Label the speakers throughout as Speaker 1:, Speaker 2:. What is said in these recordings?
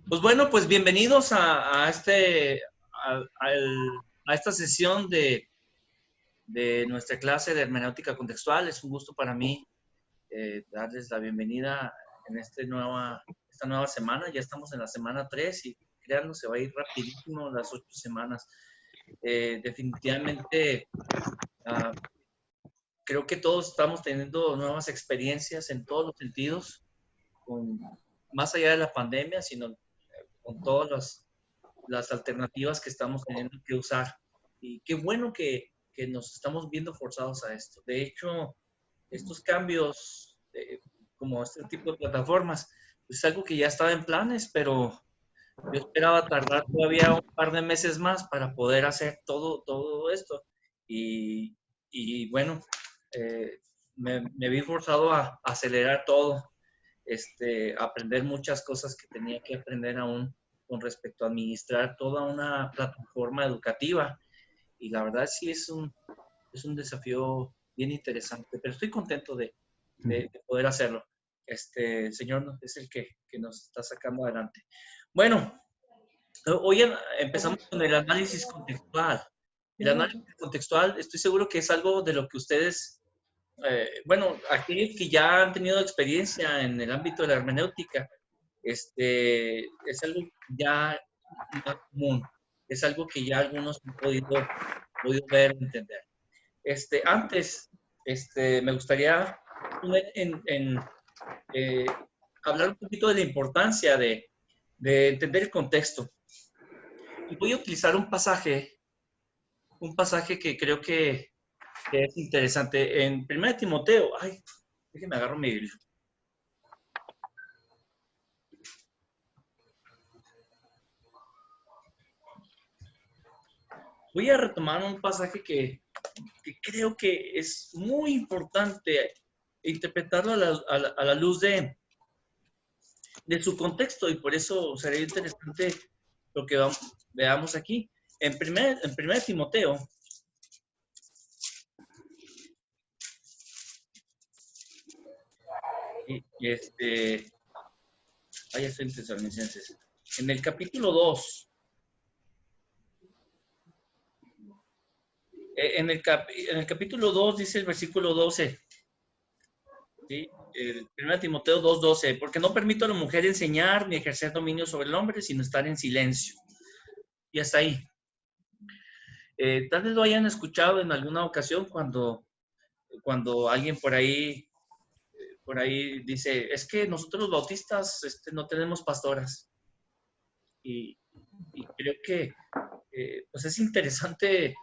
Speaker 1: Pues bueno, pues bienvenidos a esta sesión de nuestra clase de hermenéutica contextual. Es un gusto para mí darles la bienvenida en esta nueva semana. Ya estamos en la semana 3 y créanlo, se va a ir rapidísimo las 8 semanas. Definitivamente, creo que todos estamos teniendo nuevas experiencias en todos los sentidos, más allá de la pandemia, sino con todas las alternativas que estamos teniendo que usar. Y qué bueno que nos estamos viendo forzados a esto. De hecho, estos cambios, como este tipo de plataformas, es algo que ya estaba en planes, pero yo esperaba tardar todavía un par de meses más para poder hacer todo esto. Y bueno, me vi forzado a acelerar todo, aprender muchas cosas que tenía que aprender aún con respecto a administrar toda una plataforma educativa. Y la verdad sí es un desafío bien interesante, pero estoy contento de poder hacerlo. Señor es el que nos está sacando adelante. Bueno, hoy empezamos con el análisis contextual. El análisis contextual, estoy seguro que es algo de lo que ustedes, bueno, aquellos que ya han tenido experiencia en el ámbito de la hermenéutica, es algo ya más común, es algo que ya algunos han podido ver, entender. Antes, me gustaría hablar un poquito de la importancia de entender el contexto. Y voy a utilizar un pasaje que creo que es interesante. En 1 Timoteo, déjenme agarro mi Biblia. Voy a retomar un pasaje que creo que es muy importante interpretarlo a la luz de su contexto, y por eso sería interesante lo que veamos aquí. En 1 Timoteo, ya estoy en Tesalonicenses. En el capítulo 2, en el capítulo 2 dice el versículo 12, ¿sí? El 1 Timoteo 2:12, porque no permito a la mujer enseñar ni ejercer dominio sobre el hombre, sino estar en silencio. Y hasta ahí. Tal vez lo hayan escuchado en alguna ocasión cuando alguien por ahí dice, es que nosotros los bautistas no tenemos pastoras. Y creo que pues es interesante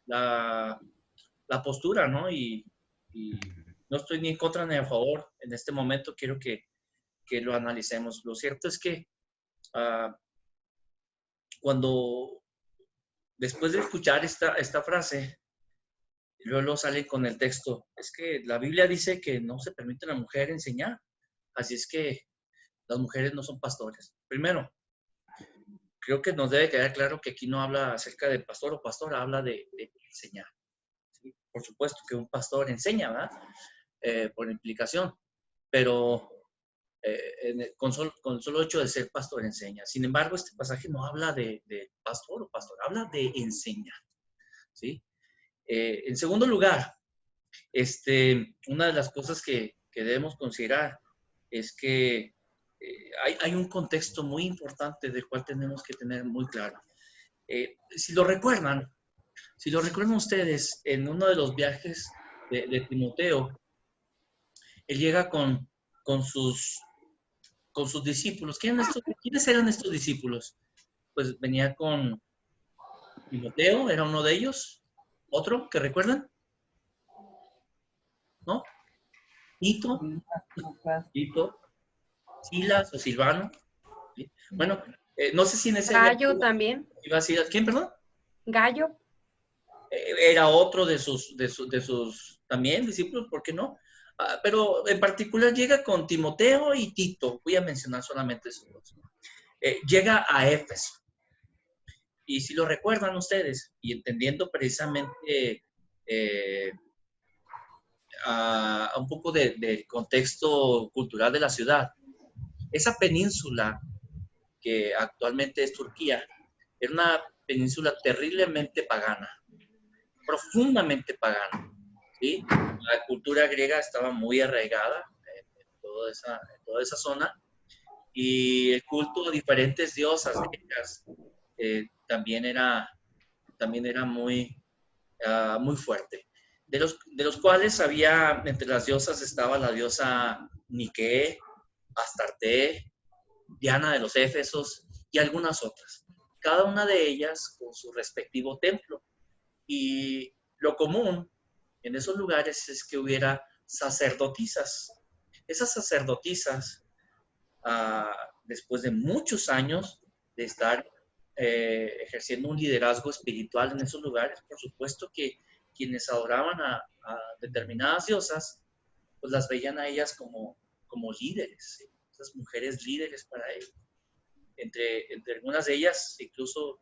Speaker 1: la postura, ¿no? Y no estoy ni en contra ni a favor. En este momento quiero que lo analicemos. Lo cierto es que cuando después de escuchar esta frase, luego sale con el texto, es que la Biblia dice que no se permite a la mujer enseñar, así es que las mujeres no son pastores. Primero, creo que nos debe quedar claro que aquí no habla acerca de pastor o pastora, habla de enseñar. ¿Sí? Por supuesto que un pastor enseña, ¿verdad? Por implicación, pero con el solo hecho de ser pastor enseña. Sin embargo, este pasaje no habla de pastor o pastor, habla de enseñar. ¿Sí? En segundo lugar, una de las cosas que debemos considerar es que hay un contexto muy importante del cual tenemos que tener muy claro. Si lo recuerdan ustedes, en uno de los viajes de Timoteo, él llega con sus discípulos. ¿Quiénes eran estos discípulos? Pues venía con Timoteo, era uno de ellos. ¿Otro que recuerdan? ¿No? Tito, Silas o Silvano. ¿Sí? Bueno, no sé si en ese
Speaker 2: Gallo también.
Speaker 1: Iba a decir, ¿quién, perdón?
Speaker 2: Gallo.
Speaker 1: Era otro de sus también discípulos, ¿por qué no? Pero en particular llega con Timoteo y Tito. Voy a mencionar solamente esos dos. Llega a Éfeso. Y si lo recuerdan ustedes, y entendiendo precisamente un poco del contexto cultural de la ciudad. Esa península que actualmente es Turquía, era una península terriblemente pagana, profundamente pagana, ¿sí? La cultura griega estaba muy arraigada en toda esa zona, y el culto a diferentes diosas griegas también era muy fuerte. De los cuales había, entre las diosas estaba la diosa Nike, Astarte, Diana de los Éfesos y algunas otras. Cada una de ellas con su respectivo templo. Y lo común en esos lugares es que hubiera sacerdotisas. Esas sacerdotisas, después de muchos años de estar ejerciendo un liderazgo espiritual en esos lugares, por supuesto que quienes adoraban a determinadas diosas, pues las veían a ellas como líderes, ¿sí? Esas mujeres líderes para ellos. Entre algunas de ellas incluso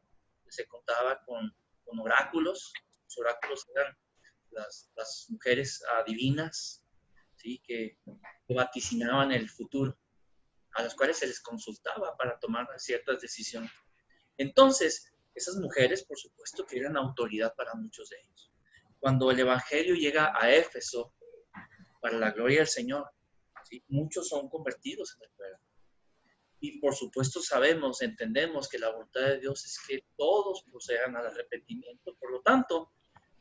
Speaker 1: se contaba con oráculos. Los oráculos eran las mujeres divinas, ¿sí? que vaticinaban el futuro, a las cuales se les consultaba para tomar ciertas decisiones. Entonces, esas mujeres, por supuesto, que eran autoridad para muchos de ellos. Cuando el Evangelio llega a Éfeso, para la gloria del Señor, ¿sí? Muchos son convertidos en el pueblo. Y por supuesto entendemos que la voluntad de Dios es que todos procedan al arrepentimiento. Por lo tanto,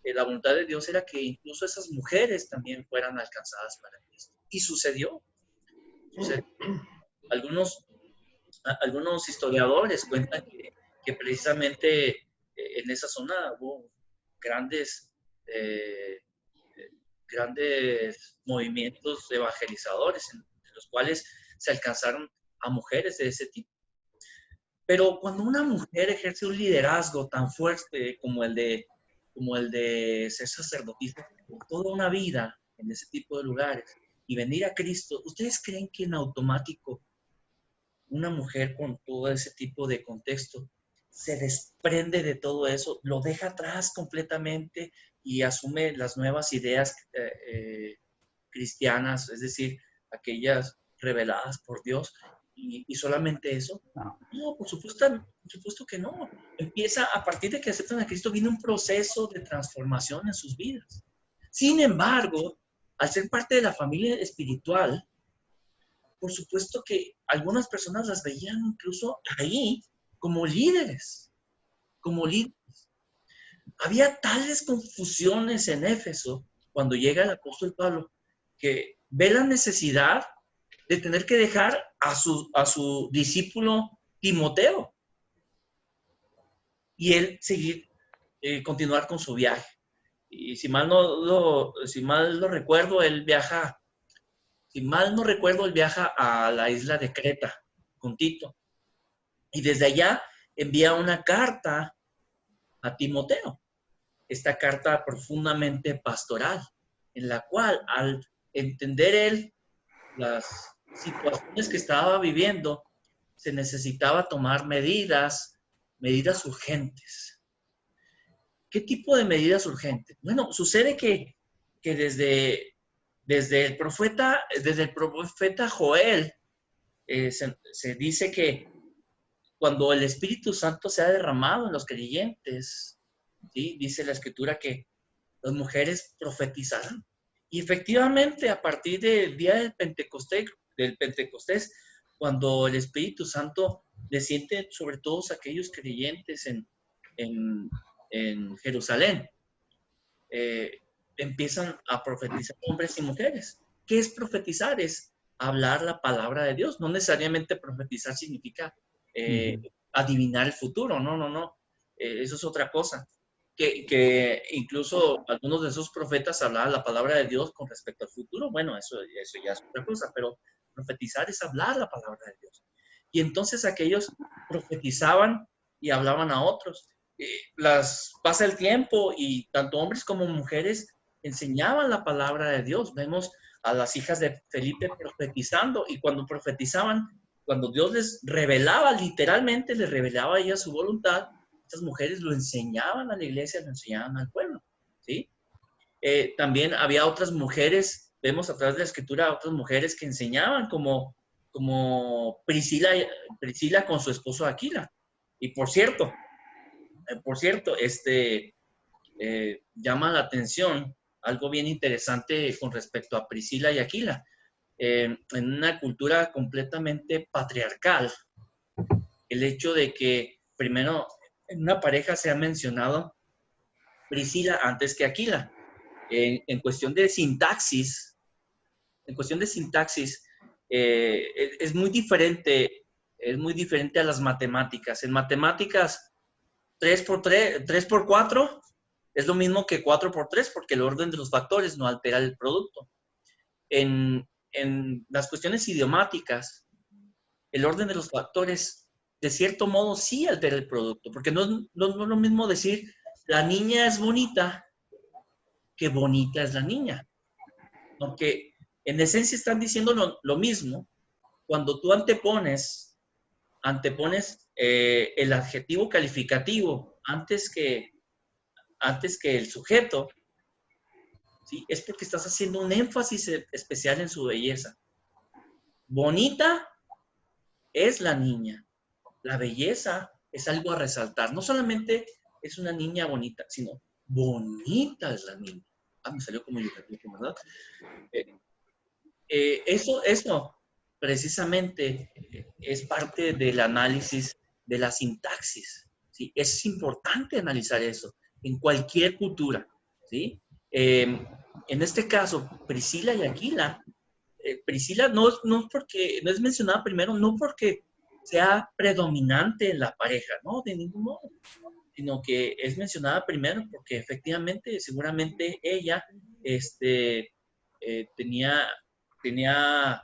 Speaker 1: la voluntad de Dios era que incluso esas mujeres también fueran alcanzadas para Cristo. Y sucedió. Algunos historiadores cuentan que precisamente en esa zona hubo grandes, grandes movimientos evangelizadores, en los cuales se alcanzaron a mujeres de ese tipo. Pero cuando una mujer ejerce un liderazgo tan fuerte como el de ser sacerdotisa por toda una vida en ese tipo de lugares y venir a Cristo, ¿ustedes creen que en automático una mujer con todo ese tipo de contexto se desprende de todo eso, lo deja atrás completamente y asume las nuevas ideas cristianas, es decir, aquellas reveladas por Dios, y solamente eso? No, por supuesto que no. Empieza, a partir de que aceptan a Cristo, viene un proceso de transformación en sus vidas. Sin embargo, al ser parte de la familia espiritual, por supuesto que algunas personas las veían incluso ahí como líderes, como líderes. Había tales confusiones en Éfeso cuando llega el apóstol Pablo, que ve la necesidad de tener que dejar a su discípulo Timoteo y él continuar con su viaje. Y si mal no recuerdo, él viaja a la isla de Creta con Tito. Y desde allá envía una carta a Timoteo. Esta carta profundamente pastoral, en la cual, al entender él las situaciones que estaba viviendo, se necesitaba tomar medidas urgentes. ¿Qué tipo de medidas urgentes? Bueno, sucede que desde el profeta Joel, se dice que cuando el Espíritu Santo se ha derramado en los creyentes, ¿sí? Dice la Escritura que las mujeres profetizarán. Y efectivamente, a partir del día del Pentecostés, cuando el Espíritu Santo desciende sobre todos aquellos creyentes en Jerusalén, empiezan a profetizar hombres y mujeres. ¿Qué es profetizar? Es hablar la palabra de Dios. No necesariamente profetizar significa adivinar el futuro. No. Eso es otra cosa. Que incluso algunos de esos profetas hablaban la palabra de Dios con respecto al futuro. Bueno, eso ya es otra cosa, pero profetizar es hablar la palabra de Dios. Y entonces aquellos profetizaban y hablaban a otros. Pasa el tiempo y tanto hombres como mujeres enseñaban la palabra de Dios. Vemos a las hijas de Felipe profetizando, y cuando profetizaban, cuando Dios les revelaba, literalmente les revelaba a ellas su voluntad, estas mujeres lo enseñaban a la iglesia, lo enseñaban al pueblo, ¿sí? También había otras mujeres, vemos a través de la escritura, otras mujeres que enseñaban como Priscila con su esposo Aquila. Y por cierto, llama la atención algo bien interesante con respecto a Priscila y Aquila. En una cultura completamente patriarcal, el hecho de que primero en una pareja se ha mencionado Priscila antes que Aquila. En cuestión de sintaxis, es muy diferente a las matemáticas. En matemáticas, 3 por 3, 3 por 4 es lo mismo que 4 por 3 porque el orden de los factores no altera el producto. En las cuestiones idiomáticas, el orden de los factores, de cierto modo, sí altera el producto, porque no es lo mismo decir la niña es bonita que bonita es la niña. Aunque en esencia están diciendo lo mismo, cuando tú antepones el adjetivo calificativo antes que el sujeto, ¿sí? Es porque estás haciendo un énfasis especial en su belleza. Bonita es la niña. La belleza es algo a resaltar. No solamente es una niña bonita, sino bonita es la niña. Ah, me salió como yo, ¿verdad? Eso precisamente es parte del análisis de la sintaxis, ¿sí? Es importante analizar eso en cualquier cultura, ¿sí? En este caso, Priscila y Aquila, Priscila no es mencionada primero, no porque sea predominante en la pareja, ¿no? De ningún modo, sino que es mencionada primero porque efectivamente, seguramente ella tenía, tenía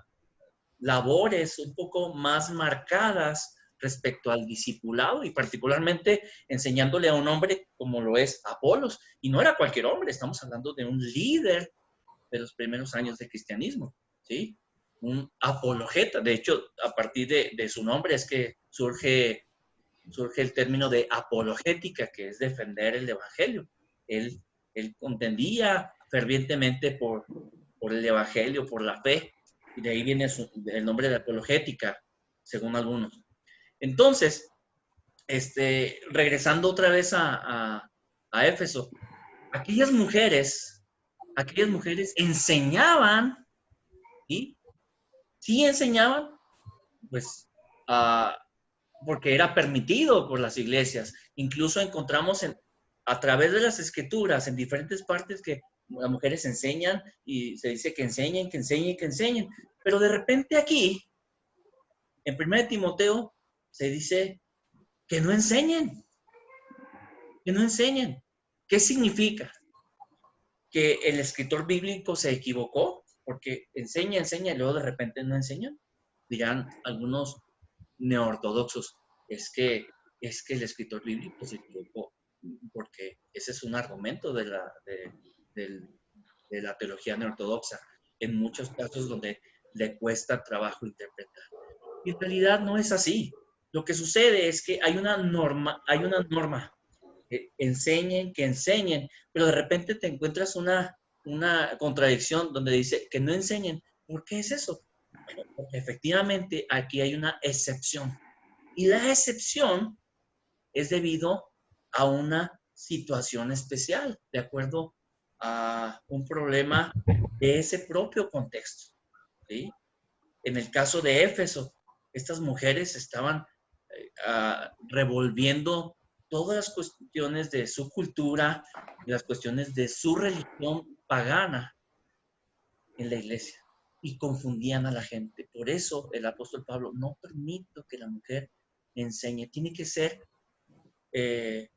Speaker 1: labores un poco más marcadas respecto al discipulado y particularmente enseñándole a un hombre como lo es Apolos. Y no era cualquier hombre, estamos hablando de un líder de los primeros años del cristianismo, ¿sí? Un apologeta. De hecho, a partir de su nombre es que surge el término de apologética, que es defender el evangelio. Él contendía fervientemente por el evangelio, por la fe, y de ahí viene el nombre de apologética, según algunos. Entonces, regresando otra vez a Éfeso, aquellas mujeres enseñaban, ¿sí? Sí enseñaban, pues, porque era permitido por las iglesias. Incluso encontramos a través de las escrituras, en diferentes partes, que las mujeres enseñan y se dice que enseñen, que enseñen, que enseñen. Pero de repente aquí, en 1 Timoteo, se dice que no enseñen, que no enseñen. ¿Qué significa? ¿Que el escritor bíblico se equivocó? Porque enseña, enseña y luego de repente no enseña. Dirán algunos neortodoxos, es que el escritor bíblico se equivocó, porque ese es un argumento de la teología neortodoxa, en muchos casos donde le cuesta trabajo interpretar. Y en realidad no es así. Lo que sucede es que hay una norma, que enseñen, pero de repente te encuentras una contradicción donde dice que no enseñen. ¿Por qué es eso? Bueno, porque efectivamente aquí hay una excepción. Y la excepción es debido a una situación especial, de acuerdo a un problema de ese propio contexto, ¿sí? En el caso de Éfeso, estas mujeres estaban revolviendo todas las cuestiones de su cultura y las cuestiones de su religión pagana en la iglesia y confundían a la gente. Por eso el apóstol Pablo, no permito que la mujer enseñe. Tiene que ser en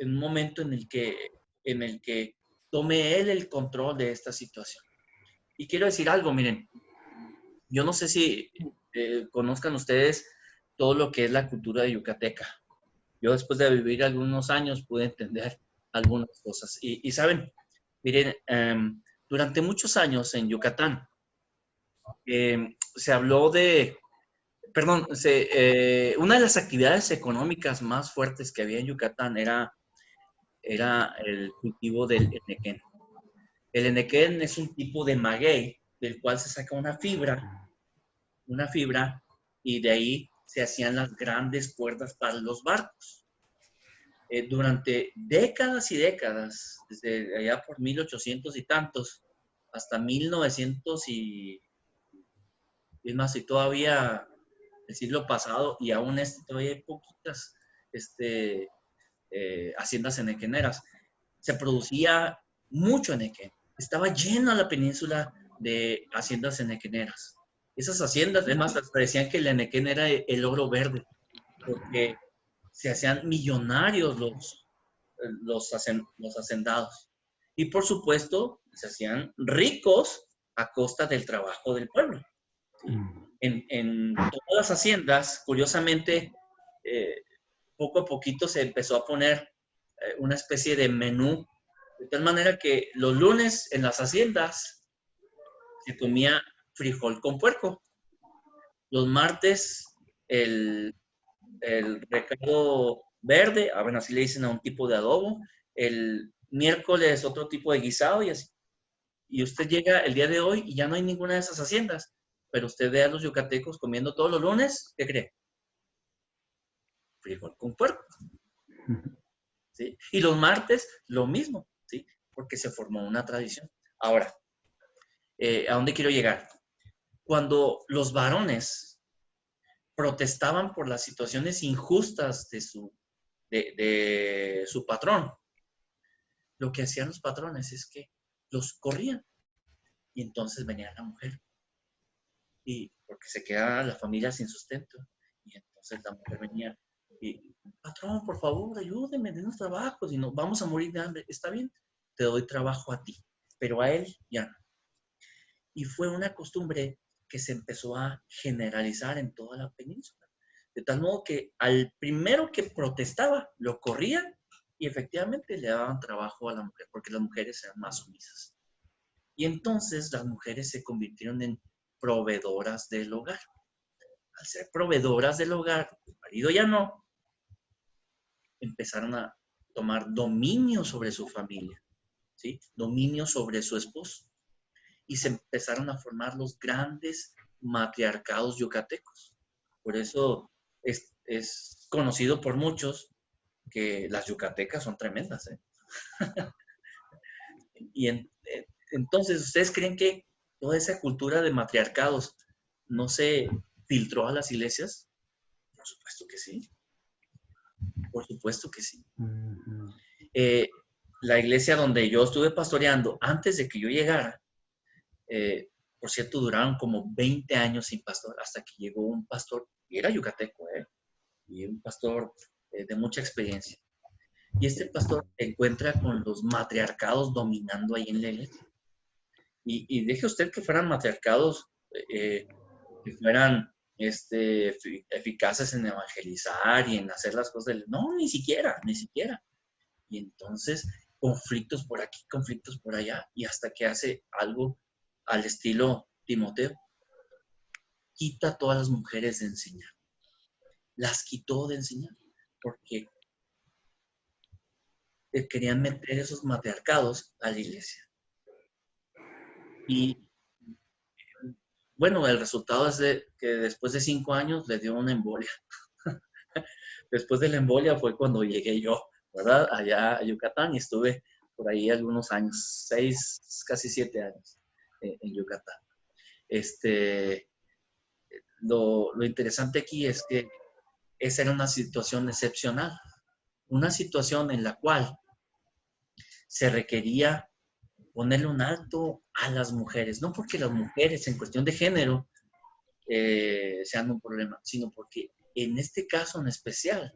Speaker 1: un momento en el que tome él el control de esta situación. Y quiero decir algo, miren, yo no sé si conozcan ustedes todo lo que es la cultura yucateca. Yo después de vivir algunos años pude entender algunas cosas. Y saben, miren, durante muchos años en Yucatán se habló de, perdón, una de las actividades económicas más fuertes que había en Yucatán era el cultivo del enequén. El enequén es un tipo de maguey del cual se saca una fibra, y de ahí se hacían las grandes cuerdas para los barcos. Durante décadas y décadas, desde allá por 1800 y tantos, hasta 1900 y es más, y todavía el siglo pasado, y aún todavía hay poquitas haciendas enequeneras. Se producía mucho enequén. Estaba llena la península de haciendas enequeneras. Esas haciendas, además, decían que el enequén era el oro verde, porque se hacían millonarios los hacendados. Y por supuesto, se hacían ricos a costa del trabajo del pueblo. ¿Sí? En todas las haciendas, curiosamente, poco a poquito se empezó a poner una especie de menú, de tal manera que los lunes en las haciendas se comía frijol con puerco. Los martes el recado verde, bueno, así le dicen a un tipo de adobo. El miércoles otro tipo de guisado y así. Y usted llega el día de hoy y ya no hay ninguna de esas haciendas. Pero usted ve a los yucatecos comiendo todos los lunes, ¿qué cree? Frijol con puerco. ¿Sí? Y los martes lo mismo, ¿sí? Porque se formó una tradición. Ahora, ¿a dónde quiero llegar? Cuando los varones protestaban por las situaciones injustas de su patrón, lo que hacían los patrones es que los corrían y entonces venía la mujer y porque se quedaba la familia sin sustento y entonces la mujer venía y patrón, por favor, ayúdeme, denos trabajo, si no vamos a morir de hambre. Está bien, te doy trabajo a ti, pero a él ya no. Y fue una costumbre que se empezó a generalizar en toda la península, de tal modo que al primero que protestaba lo corrían y efectivamente le daban trabajo a la mujer, porque las mujeres eran más sumisas. Y entonces las mujeres se convirtieron en proveedoras del hogar. Al ser proveedoras del hogar, el marido ya no, empezaron a tomar dominio sobre su familia, ¿sí? Dominio sobre su esposo. Y se empezaron a formar los grandes matriarcados yucatecos. Por eso es conocido por muchos que las yucatecas son tremendas, ¿eh? Y entonces, ¿ustedes creen que toda esa cultura de matriarcados no se filtró a las iglesias? Por supuesto que sí. Por supuesto que sí. La iglesia donde yo estuve pastoreando antes de que yo llegara, por cierto, duraron como 20 años sin pastor, hasta que llegó un pastor, y era yucateco, y un pastor de mucha experiencia. Y este pastor se encuentra con los matriarcados dominando ahí en la iglesia. Y deje usted que fueran matriarcados que fueran eficaces en evangelizar y en hacer las cosas. No, ni siquiera, ni siquiera. Y entonces, conflictos por aquí, conflictos por allá, y hasta que hace algo al estilo Timoteo. Quita a todas las mujeres de enseñar. Las quitó de enseñar, porque querían meter esos matriarcados a la iglesia. Y bueno, el resultado es que después de 5 años le dio una embolia. Después de la embolia fue cuando llegué yo, ¿verdad? Allá a Yucatán y estuve por ahí algunos años, 6, casi 7 años en Yucatán. Lo interesante aquí es que esa era una situación excepcional, una situación en la cual se requería ponerle un alto a las mujeres, no porque las mujeres en cuestión de género sean un problema, sino porque en este caso en especial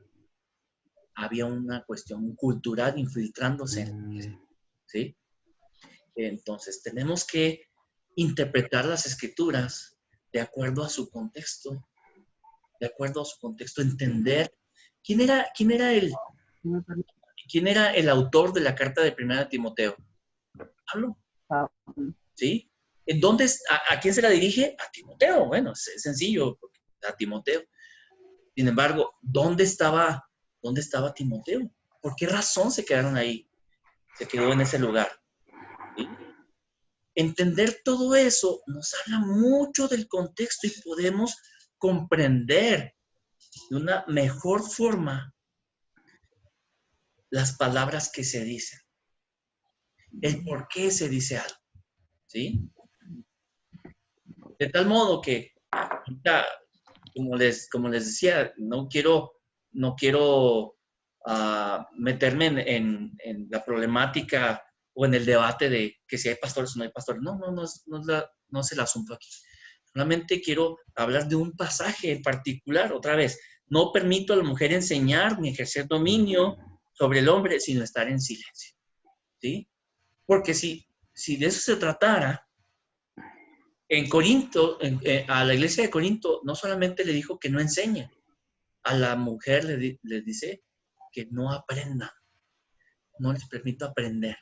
Speaker 1: había una cuestión cultural infiltrándose, ¿sí? Entonces tenemos que interpretar las escrituras de acuerdo a su contexto, entender quién era el autor de la carta de Primera Timoteo. Pablo, ¿sí? ¿En dónde, a quién se la dirige? A Timoteo. Bueno, es sencillo, a Timoteo. Sin embargo, ¿dónde estaba Timoteo? ¿Por qué razón se quedaron ahí? Se quedó en ese lugar, ¿sí? Entender todo eso nos habla mucho del contexto y podemos comprender de una mejor forma las palabras que se dicen, el por qué se dice algo, ¿sí? De tal modo que, como les decía, no quiero meterme en la problemática o en el debate de que si hay pastores o no hay pastores. No es el asunto aquí. Solamente quiero hablar de un pasaje en particular. Otra vez, no permito a la mujer enseñar ni ejercer dominio sobre el hombre, sino estar en silencio, ¿sí? Porque si de eso se tratara, en Corinto, a la iglesia de Corinto, no solamente le dijo que no enseñe, a la mujer le dice que no aprendan, no les permito aprender.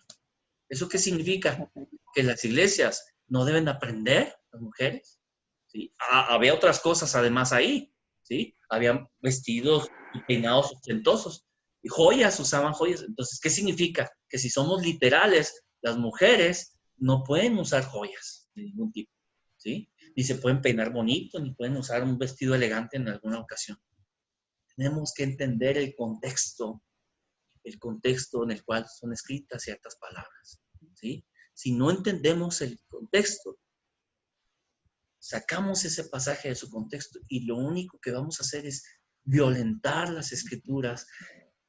Speaker 1: ¿Eso qué significa? Que las iglesias no deben aprender, las mujeres, ¿sí? Había otras cosas además ahí, ¿sí? Habían vestidos y peinados ostentosos, y joyas, usaban joyas. Entonces, ¿qué significa? Que si somos literales, las mujeres no pueden usar joyas de ningún tipo, ¿sí? Ni se pueden peinar bonito, ni pueden usar un vestido elegante en alguna ocasión. Tenemos que entender el contexto en el cual son escritas ciertas palabras, ¿sí? Si no entendemos el contexto, sacamos ese pasaje de su contexto y lo único que vamos a hacer es violentar las escrituras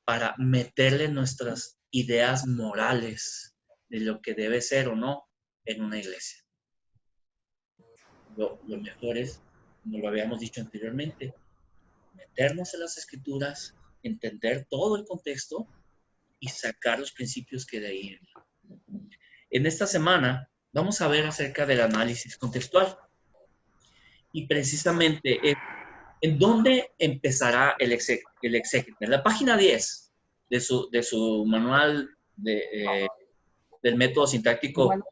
Speaker 1: para meterle nuestras ideas morales de lo que debe ser o no en una iglesia. Lo mejor es, como lo habíamos dicho anteriormente, meternos en las escrituras, entender todo el contexto y sacar los principios que de ahí vienen. En esta semana vamos a ver acerca del análisis contextual y precisamente en dónde empezará el exégeta. En la página 10 de su manual del método sintáctico
Speaker 2: Bueno,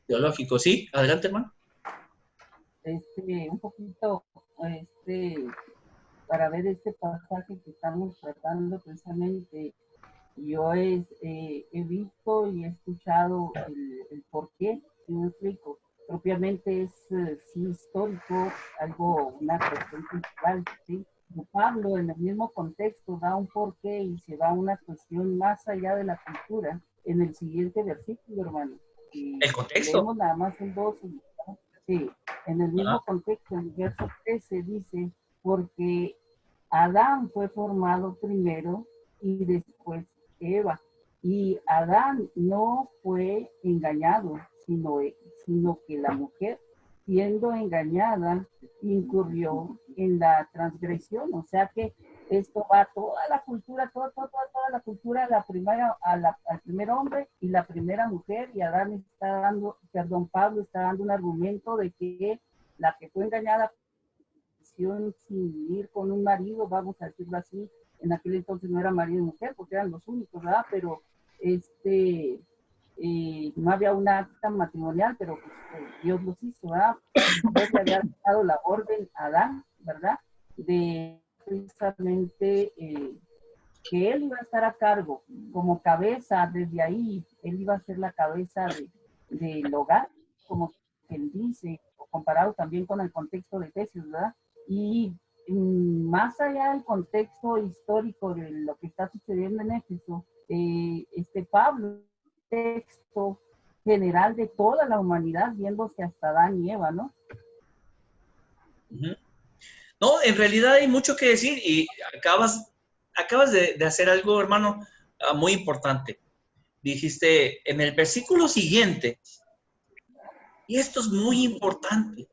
Speaker 1: teológico. Sí, adelante, hermano.
Speaker 2: un poquito, para ver este pasaje que estamos tratando precisamente, yo he visto y he escuchado el por qué, si me explico. Propiamente es, sí, histórico, algo, una cuestión cultural, ¿sí? Pablo, en el mismo contexto, da un porqué y se da una cuestión más allá de la cultura en el siguiente versículo, hermano. Y
Speaker 1: El contexto.
Speaker 2: leemos nada más el 12. Sí, en el
Speaker 1: Ajá.
Speaker 2: mismo contexto, en el verso 13 dice, porque Adán fue formado primero y después Eva. Y Adán no fue engañado, sino que la mujer, siendo engañada, incurrió en la transgresión. O sea que esto va a toda la cultura, toda la cultura, al primer hombre y la primera mujer, y Adán está dando, perdón, Pablo está dando un argumento de que la que fue engañada sin vivir con un marido, vamos a decirlo así, en aquel entonces no era marido y mujer, porque eran los únicos, ¿verdad? Pero no había una acta matrimonial, pero pues, Dios los hizo, ¿verdad? Dios le había dado la orden a Adán, ¿verdad? De precisamente que él iba a estar a cargo como cabeza desde ahí, él iba a ser la cabeza del hogar, como él dice, comparado también con el contexto de Efesios, ¿verdad? Y más allá del contexto histórico de lo que está sucediendo en Éfeso, Pablo, texto general de toda la humanidad, viéndose hasta Adán y Eva, ¿no?
Speaker 1: Uh-huh. No, en realidad hay mucho que decir y acabas de hacer algo, hermano, muy importante. Dijiste en el versículo siguiente, y esto es muy importante,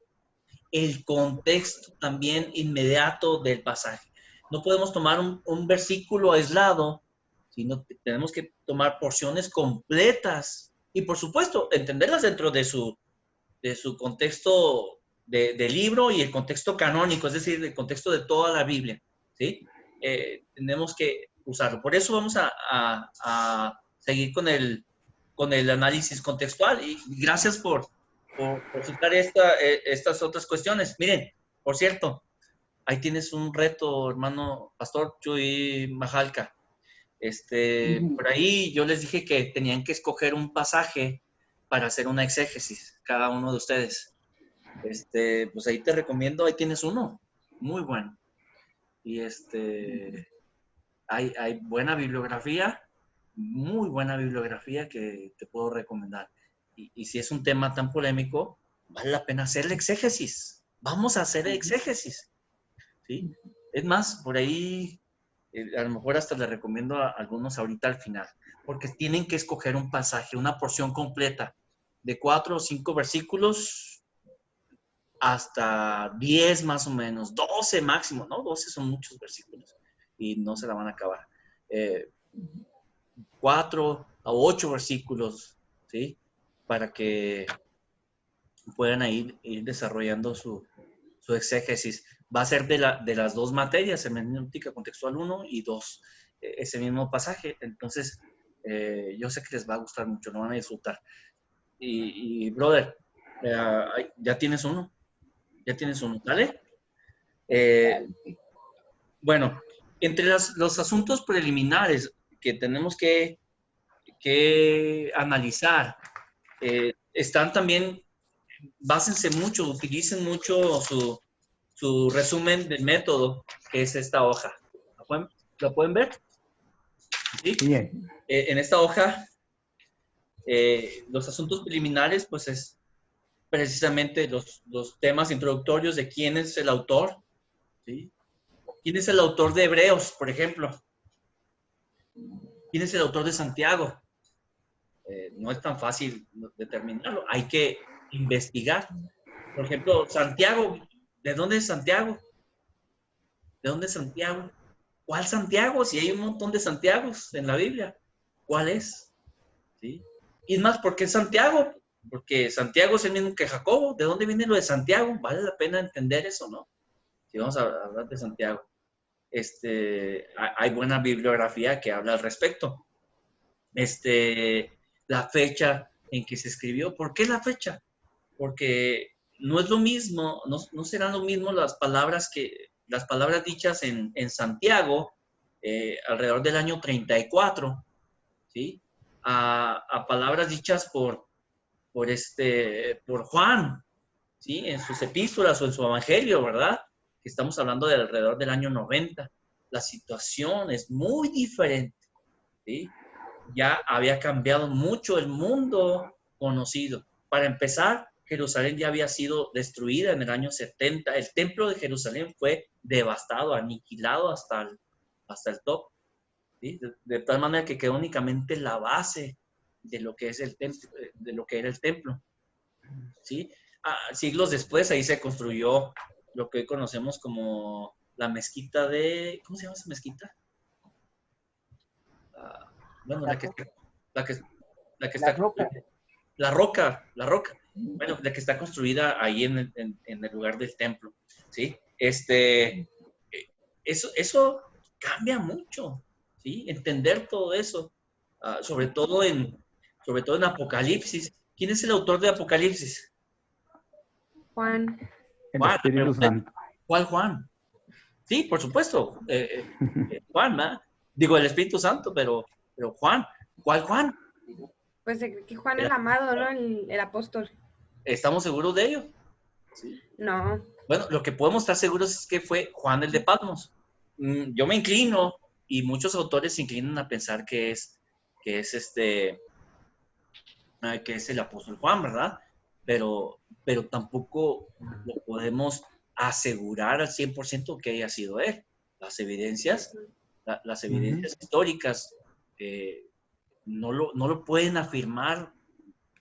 Speaker 1: el contexto también inmediato del pasaje. No podemos tomar un versículo aislado, sino que tenemos que tomar porciones completas y, por supuesto, entenderlas dentro de su contexto de libro y el contexto canónico, es decir, el contexto de toda la Biblia, ¿sí? Tenemos que usarlo. Por eso vamos a seguir con el análisis contextual y gracias por citar estas otras cuestiones. Miren, por cierto, ahí tienes un reto, hermano Pastor Chuy Majalca. Por ahí yo les dije que tenían que escoger un pasaje para hacer una exégesis, cada uno de ustedes. Pues ahí te recomiendo, ahí tienes uno, muy bueno. Y hay buena bibliografía, muy buena bibliografía que te puedo recomendar. Y si es un tema tan polémico, vale la pena hacer exégesis. Vamos a hacer exégesis, ¿sí? Es más, por ahí, a lo mejor hasta les recomiendo a algunos ahorita al final, porque tienen que escoger un pasaje, una porción completa de 4 o 5 versículos hasta 10 más o menos, 12 máximo, ¿no? 12 son muchos versículos y no se la van a acabar. 4 a 8 versículos, ¿sí? Para que puedan ir desarrollando su exégesis. Va a ser de las dos materias, hermenéutica contextual 1 y 2, ese mismo pasaje. Entonces, yo sé que les va a gustar mucho, lo van a disfrutar. Y brother, ya tienes uno, ¿vale? Bueno, entre los asuntos preliminares que tenemos que analizar, están también, básense mucho, utilicen mucho su resumen del método, que es esta hoja. ¿La pueden ver? ¿Sí?
Speaker 3: Bien.
Speaker 1: En esta hoja, los asuntos preliminares, pues es precisamente los temas introductorios de quién es el autor, ¿sí? ¿Quién es el autor de Hebreos, por ejemplo? ¿Quién es el autor de Santiago? No es tan fácil determinarlo, hay que investigar. Por ejemplo, Santiago, ¿de dónde es Santiago? ¿De dónde es Santiago? ¿Cuál Santiago? Si hay un montón de Santiagos en la Biblia, ¿cuál es? ¿Sí? Y es más, ¿por qué Santiago? Porque Santiago es el mismo que Jacobo. ¿De dónde viene lo de Santiago? Vale la pena entender eso, ¿no? Si vamos a hablar de Santiago. Hay buena bibliografía que habla al respecto. La fecha en que se escribió. ¿Por qué la fecha? Porque no es lo mismo, no serán lo mismo las palabras dichas en Santiago alrededor del año 34, ¿sí? A palabras dichas por Juan, ¿sí? En sus epístolas o en su evangelio, ¿verdad? Que estamos hablando de alrededor del año 90. La situación es muy diferente, ¿sí? Ya había cambiado mucho el mundo conocido. Para empezar, Jerusalén ya había sido destruida en el año 70. El templo de Jerusalén fue devastado, aniquilado hasta el top, ¿sí? De tal manera que quedó únicamente la base de lo que es el templo, de lo que era el templo, ¿sí? Siglos después ahí se construyó lo que hoy conocemos como la mezquita de, ¿cómo se llama esa mezquita? Bueno, la que está,
Speaker 2: Roca.
Speaker 1: la roca, bueno, la que está construida ahí en el lugar del templo, ¿sí? Eso cambia mucho, ¿sí? Entender todo eso, sobre todo en Apocalipsis. ¿Quién es el autor de Apocalipsis?
Speaker 4: Juan.
Speaker 3: El
Speaker 1: Juan,
Speaker 3: Espíritu Santo.
Speaker 1: ¿cuál Juan? Sí, por supuesto, Juan, ¿verdad? Digo el Espíritu Santo, pero Juan, ¿cuál Juan?
Speaker 4: Pues que Juan el amado, ¿no? El apóstol.
Speaker 1: ¿Estamos seguros de ello? Sí.
Speaker 4: No.
Speaker 1: Bueno, lo que podemos estar seguros es que fue Juan el de Patmos. Yo me inclino, y muchos autores se inclinan a pensar que es el apóstol Juan, ¿verdad? Pero tampoco lo podemos asegurar al 100% que haya sido él. Las evidencias históricas no lo pueden afirmar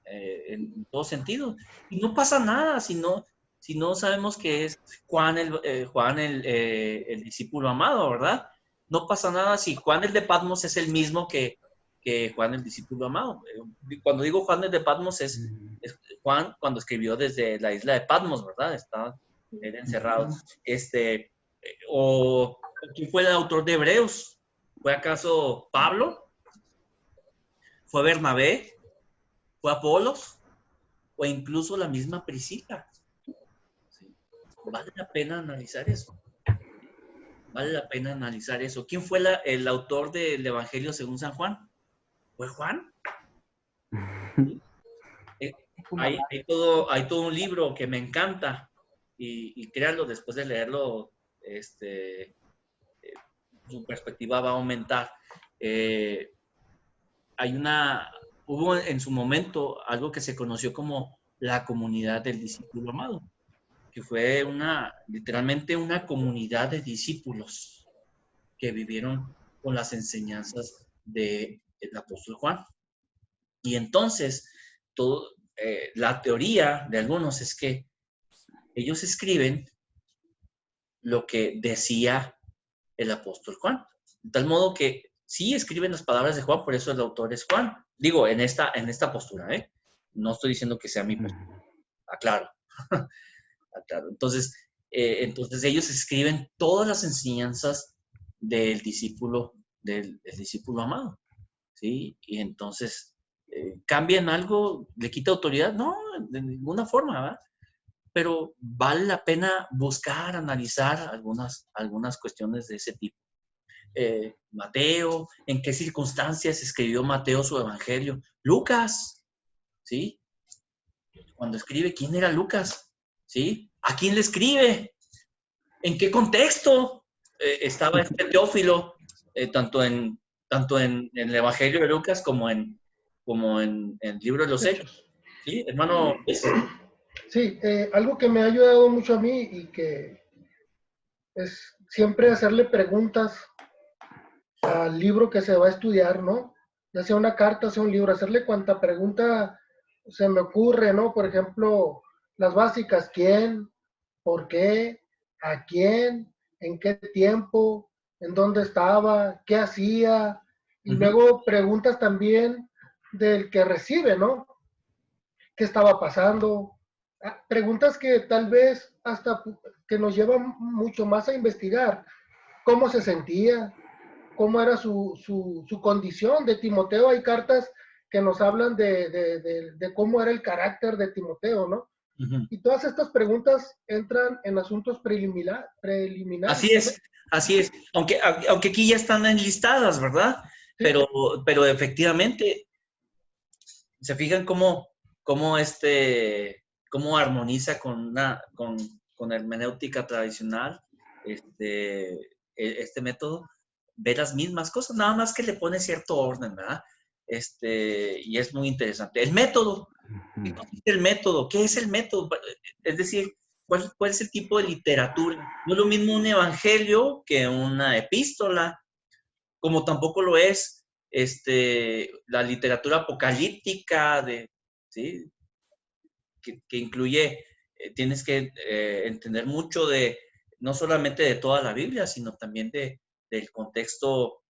Speaker 1: en todo sentido. Y no pasa nada si no sabemos que es Juan el discípulo amado, ¿verdad? No pasa nada si Juan el de Patmos es el mismo que Juan el discípulo amado. Cuando digo Juan el de Patmos es Juan cuando escribió desde la isla de Patmos, ¿verdad? Estaba encerrado. O ¿quién fue el autor de Hebreos? ¿Fue acaso Pablo? ¿Fue Bernabé? ¿Fue Apolos? O incluso la misma Priscila. ¿Sí? Vale la pena analizar eso. Vale la pena analizar eso. ¿Quién fue el autor del Evangelio según San Juan? ¿Fue Juan? ¿Sí?
Speaker 2: discípulo
Speaker 1: Hay,
Speaker 2: amado.
Speaker 1: hay todo un libro que me encanta y créanlo, después de leerlo, su perspectiva va a aumentar. Eh, hubo en su momento algo que se conoció como la comunidad del discípulo amado, que fue literalmente una comunidad de discípulos que vivieron con las enseñanzas del apóstol Juan. Y entonces, la teoría de algunos es que ellos escriben lo que decía el apóstol Juan. De tal modo que sí escriben las palabras de Juan, por eso el autor es Juan. Digo, en esta postura, ¿eh? No estoy diciendo que sea mi postura, aclaro. Aclaro. Entonces ellos escriben todas las enseñanzas del del discípulo amado, ¿sí? Y entonces, ¿cambian algo? ¿Le quita autoridad? No, de ninguna forma, ¿verdad? Pero vale la pena buscar, analizar algunas cuestiones de ese tipo. Mateo, ¿en qué circunstancias escribió Mateo su evangelio? Lucas, ¿sí? Cuando escribe, ¿quién era Lucas? ¿Sí? ¿A quién le escribe? ¿En qué contexto estaba este Teófilo, tanto en el evangelio de Lucas como en el libro de los Hechos? ¿Sí, hermano?
Speaker 3: Sí, algo que me ha ayudado mucho a mí y que es siempre hacerle preguntas al libro que se va a estudiar, ¿no? Ya sea una carta, sea un libro, hacerle cuanta pregunta se me ocurre, ¿no? Por ejemplo, las básicas, ¿quién? ¿Por qué? ¿A quién? ¿En qué tiempo? ¿En dónde estaba? ¿Qué hacía? Y luego preguntas también del que recibe, ¿no? ¿Qué estaba pasando? Preguntas que tal vez hasta que nos llevan mucho más a investigar cómo se sentía, cómo era su condición de Timoteo. Hay cartas que nos hablan de cómo era el carácter de Timoteo, ¿no? Y todas estas preguntas entran en asuntos preliminares.
Speaker 1: Así es, así es. Aunque aquí ya están enlistadas, ¿verdad?
Speaker 3: Sí.
Speaker 1: Pero efectivamente, se fijan cómo armoniza con hermenéutica tradicional este método. Ve las mismas cosas, nada más que le pone cierto orden, ¿verdad? Y es muy interesante. El método. ¿Qué consiste el método? ¿Qué es el método? Es decir, ¿cuál es el tipo de literatura? No es lo mismo un evangelio que una epístola, como tampoco lo es la literatura apocalíptica, ¿sí? que incluye, tienes que entender mucho no solamente de toda la Biblia, sino también del contexto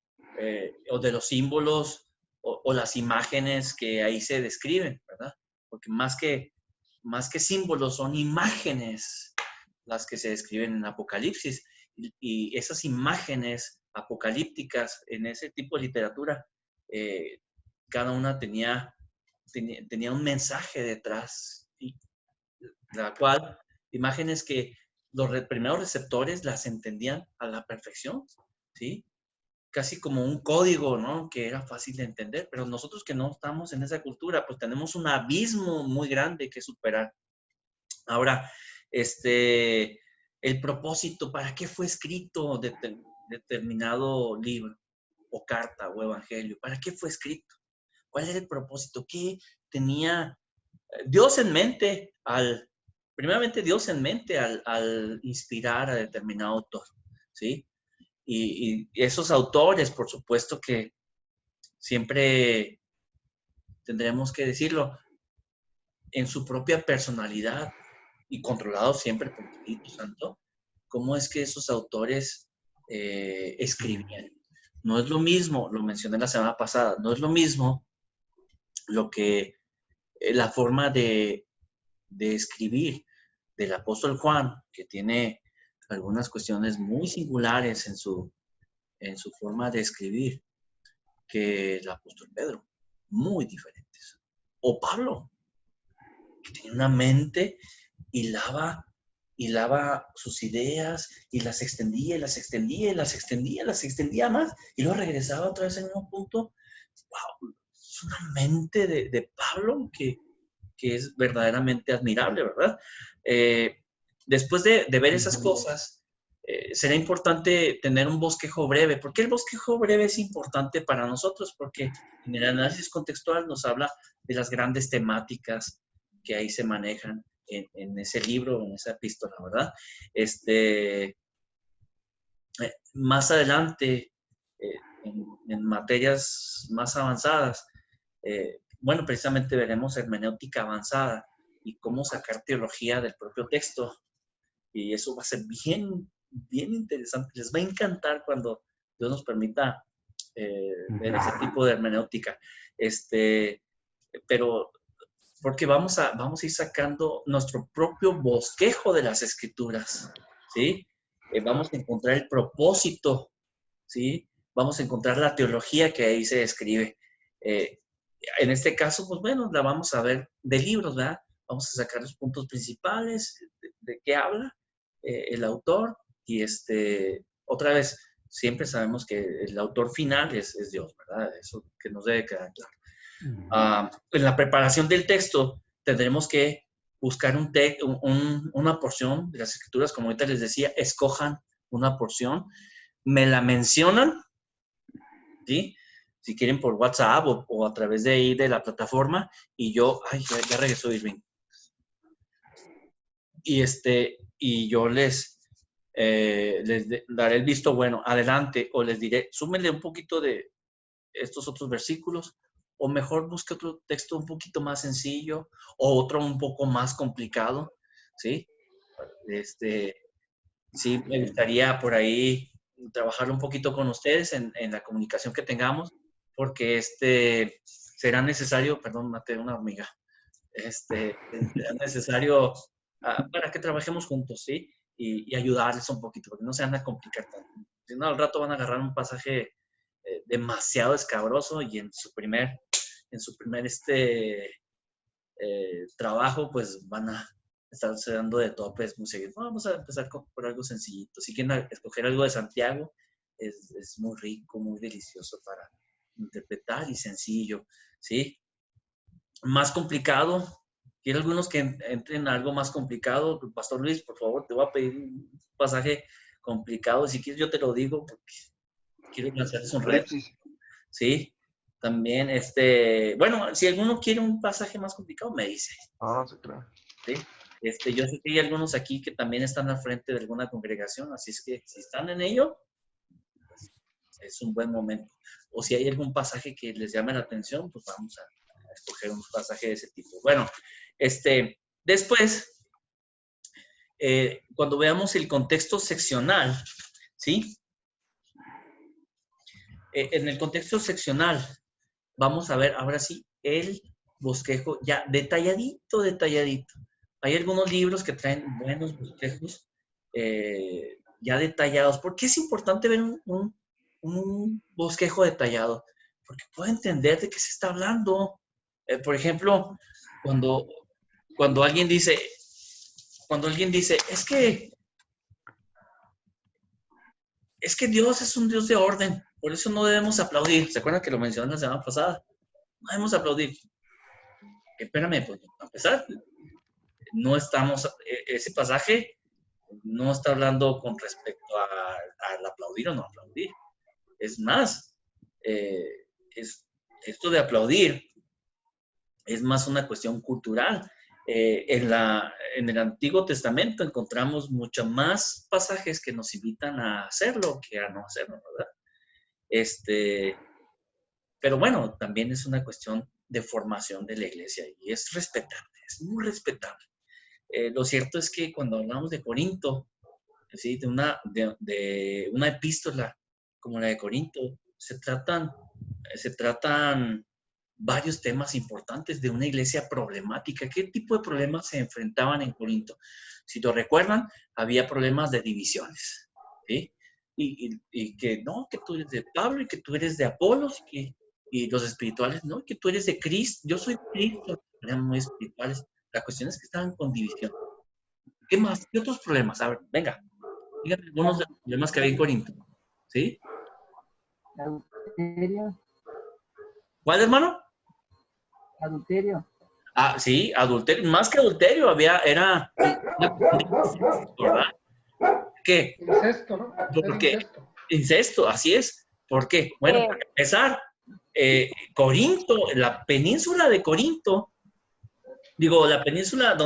Speaker 1: o de los símbolos o las imágenes que ahí se describen, ¿verdad? Porque más que símbolos, son imágenes las que se describen en Apocalipsis. Y esas imágenes apocalípticas en ese tipo de literatura, cada una tenía un mensaje detrás, ¿sí? La cual, imágenes que los primeros receptores las entendían a la perfección, ¿sí? Casi como un código, ¿no? Que era fácil de entender, pero nosotros que no estamos en esa cultura, pues tenemos un abismo muy grande que superar. Ahora, el propósito, ¿para qué fue escrito determinado libro o carta o evangelio? ¿Para qué fue escrito? ¿Cuál era el propósito? ¿Qué tenía Dios en mente primeramente Dios en mente al inspirar a determinado autor, ¿sí? Y esos autores, por supuesto que siempre tendremos que decirlo, en su propia personalidad y controlados siempre por el Espíritu Santo, cómo es que esos autores escribían. No es lo mismo, lo mencioné la semana pasada, no es lo mismo la forma de escribir del apóstol Juan, que tiene algunas cuestiones muy singulares en su forma de escribir, que el apóstol Pedro, muy diferentes. O Pablo, que tiene una mente, hilaba sus ideas y las extendía y las extendía y las extendía, las extendía más y luego regresaba otra vez en un punto. ¡Wow! Es una mente de Pablo que que es verdaderamente admirable, ¿verdad? Después de ver esas cosas, será importante tener un bosquejo breve. ¿Por qué el bosquejo breve es importante para nosotros? Porque en el análisis contextual nos habla de las grandes temáticas que ahí se manejan en ese libro, en esa epístola, ¿verdad? Más adelante, en materias más avanzadas, bueno, precisamente veremos hermenéutica avanzada y cómo sacar teología del propio texto. Y eso va a ser bien, bien interesante. Les va a encantar cuando Dios nos permita ver ese tipo de hermenéutica. Pero porque vamos a ir sacando nuestro propio bosquejo de las escrituras, ¿sí? Vamos a encontrar el propósito, ¿sí? Vamos a encontrar la teología que ahí se describe. En este caso, pues bueno, la vamos a ver de libros, ¿verdad? Vamos a sacar los puntos principales de qué habla el autor y otra vez, siempre sabemos que el autor final es Dios, ¿verdad? Eso que nos debe quedar claro. En la preparación del texto tendremos que buscar una porción de las escrituras, como ahorita les decía, escojan una porción, me la mencionan, ¿sí? Si quieren por WhatsApp o a través de ahí de la plataforma, y yo, ya regresó Irving. Y yo les daré el visto bueno, adelante, o les diré, súmenle un poquito de estos otros versículos, o mejor busque otro texto un poquito más sencillo, o otro un poco más complicado, ¿sí? Sí, me gustaría por ahí trabajar un poquito con ustedes en la comunicación que tengamos, porque será necesario, perdón, maté una hormiga, será necesario para que trabajemos juntos, ¿sí? Y ayudarles un poquito, porque no se van a complicar tanto. Si no, al rato van a agarrar un pasaje demasiado escabroso y en su primer trabajo, pues van a estarse dando de topes muy seguido. Vamos a empezar por algo sencillito. Si quieren escoger algo de Santiago, es muy rico, muy delicioso para interpretar y sencillo, ¿sí? Más complicado. ¿Quiere algunos que entren a algo más complicado? Pastor Luis, por favor, te voy a pedir un pasaje complicado. Si quieres, yo te lo digo porque quiero lanzarles un reto. ¿Sí? También, bueno, si alguno quiere un pasaje más complicado, me dice.
Speaker 5: Sí, claro.
Speaker 1: ¿Sí? Yo sé que hay algunos aquí que también están al frente de alguna congregación, así es que si están en ello, pues, es un buen momento. O si hay algún pasaje que les llame la atención, pues vamos a escoger un pasaje de ese tipo. Bueno, después, cuando veamos el contexto seccional, ¿sí? En el contexto seccional, vamos a ver ahora sí el bosquejo ya detalladito. Hay algunos libros que traen buenos bosquejos ya detallados. ¿Por qué es importante ver un bosquejo detallado? Porque puedo entender de qué se está hablando. Por ejemplo, cuando alguien dice, es que Dios es un Dios de orden, por eso no debemos aplaudir. ¿Se acuerdan que lo mencioné la semana pasada? No debemos aplaudir. Espérame, pues, a empezar, no estamos, ese pasaje no está hablando con respecto al aplaudir o no aplaudir. Es más, esto de aplaudir es más una cuestión cultural. En el Antiguo Testamento encontramos muchos más pasajes que nos invitan a hacerlo que a no hacerlo, ¿verdad? Pero bueno, también es una cuestión de formación de la iglesia y es respetable, es muy respetable. Lo cierto es que cuando hablamos de Corinto, ¿sí? de una epístola como la de Corinto, se tratan varios temas importantes de una iglesia problemática. ¿Qué tipo de problemas se enfrentaban en Corinto? Si lo recuerdan, había problemas de divisiones, ¿sí? Y que no, que tú eres de Pablo y que tú eres de Apolos y los espirituales, no, que tú eres de Cristo, yo soy Cristo, eran muy espirituales. La cuestión es que estaban con división. ¿Qué más? ¿Qué otros problemas? A ver, venga, díganme algunos de los problemas que había en Corinto, ¿sí?
Speaker 2: Adulterio.
Speaker 1: ¿Cuál, hermano?
Speaker 2: Adulterio.
Speaker 1: Sí, adulterio, más que adulterio, era ¿verdad? ¿Qué?
Speaker 3: Incesto, ¿no? Era
Speaker 1: Porque
Speaker 3: incesto.
Speaker 1: incesto, así es. ¿Por qué? Bueno, para empezar, Corinto, la península de Corinto, digo, la península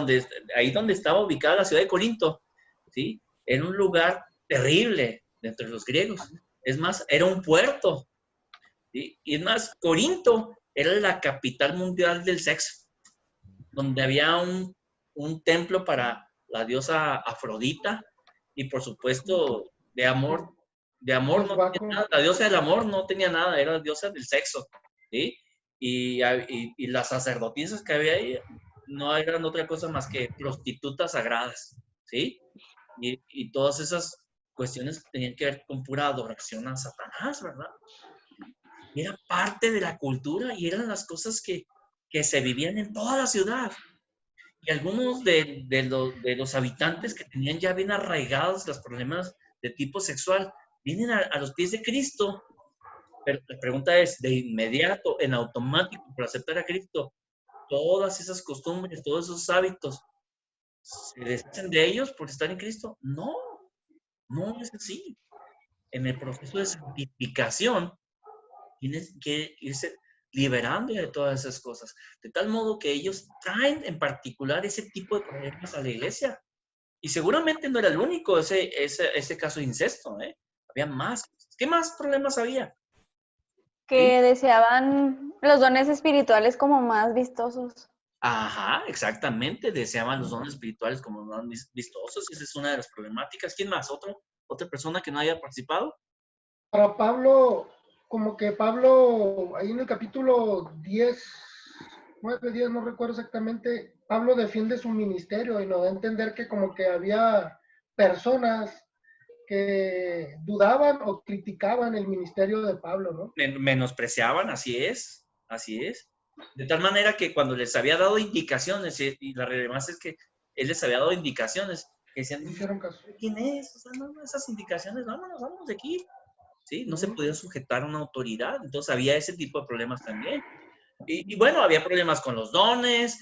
Speaker 1: ahí donde estaba ubicada la ciudad de Corinto, ¿sí? Era un lugar terrible entre los griegos. Es más, era un puerto, ¿sí? Y es más, Corinto era la capital mundial del sexo, donde había un templo para la diosa Afrodita y por supuesto de amor
Speaker 3: Dios
Speaker 1: no tenía
Speaker 3: Baco.
Speaker 1: nada, la diosa del amor no tenía nada, era la diosa del sexo, ¿sí? Y las sacerdotisas que había ahí no eran otra cosa más que prostitutas sagradas, ¿sí? Y todas esas cuestiones tenían que ver con pura adoración a Satanás, ¿verdad? Era parte de la cultura y eran las cosas que se vivían en toda la ciudad. Y algunos de los habitantes que tenían ya bien arraigados los problemas de tipo sexual vienen a los pies de Cristo. Pero la pregunta es, de inmediato, en automático, por aceptar a Cristo, todas esas costumbres, todos esos hábitos, ¿se deshacen de ellos por estar en Cristo? No, no es así. En el proceso de santificación, tienes que irse liberando de todas esas cosas. De tal modo que ellos traen en particular ese tipo de problemas a la iglesia. Y seguramente no era el único ese caso de incesto, ¿eh? Había más. ¿Qué más problemas había? ¿Sí?
Speaker 5: Que deseaban los dones espirituales como más vistosos.
Speaker 1: Ajá, exactamente. Deseaban los dones espirituales como más vistosos. Esa es una de las problemáticas. ¿Quién más? ¿Otra persona que no haya participado?
Speaker 3: Para Pablo, como que Pablo, ahí en el capítulo 10, 9, 10, no recuerdo exactamente, Pablo defiende su ministerio y nos da a entender que como que había personas que dudaban o criticaban el ministerio de Pablo, ¿no?
Speaker 1: Menospreciaban, así es, así es. De tal manera que cuando les había dado indicaciones, y la relevancia es que él les había dado indicaciones, que decían,
Speaker 3: Hicieron caso.
Speaker 1: ¿quién es? O sea, no, esas indicaciones, vámonos de aquí. ¿Sí? No se podía sujetar a una autoridad, entonces había ese tipo de problemas también. Y bueno, había problemas con los dones,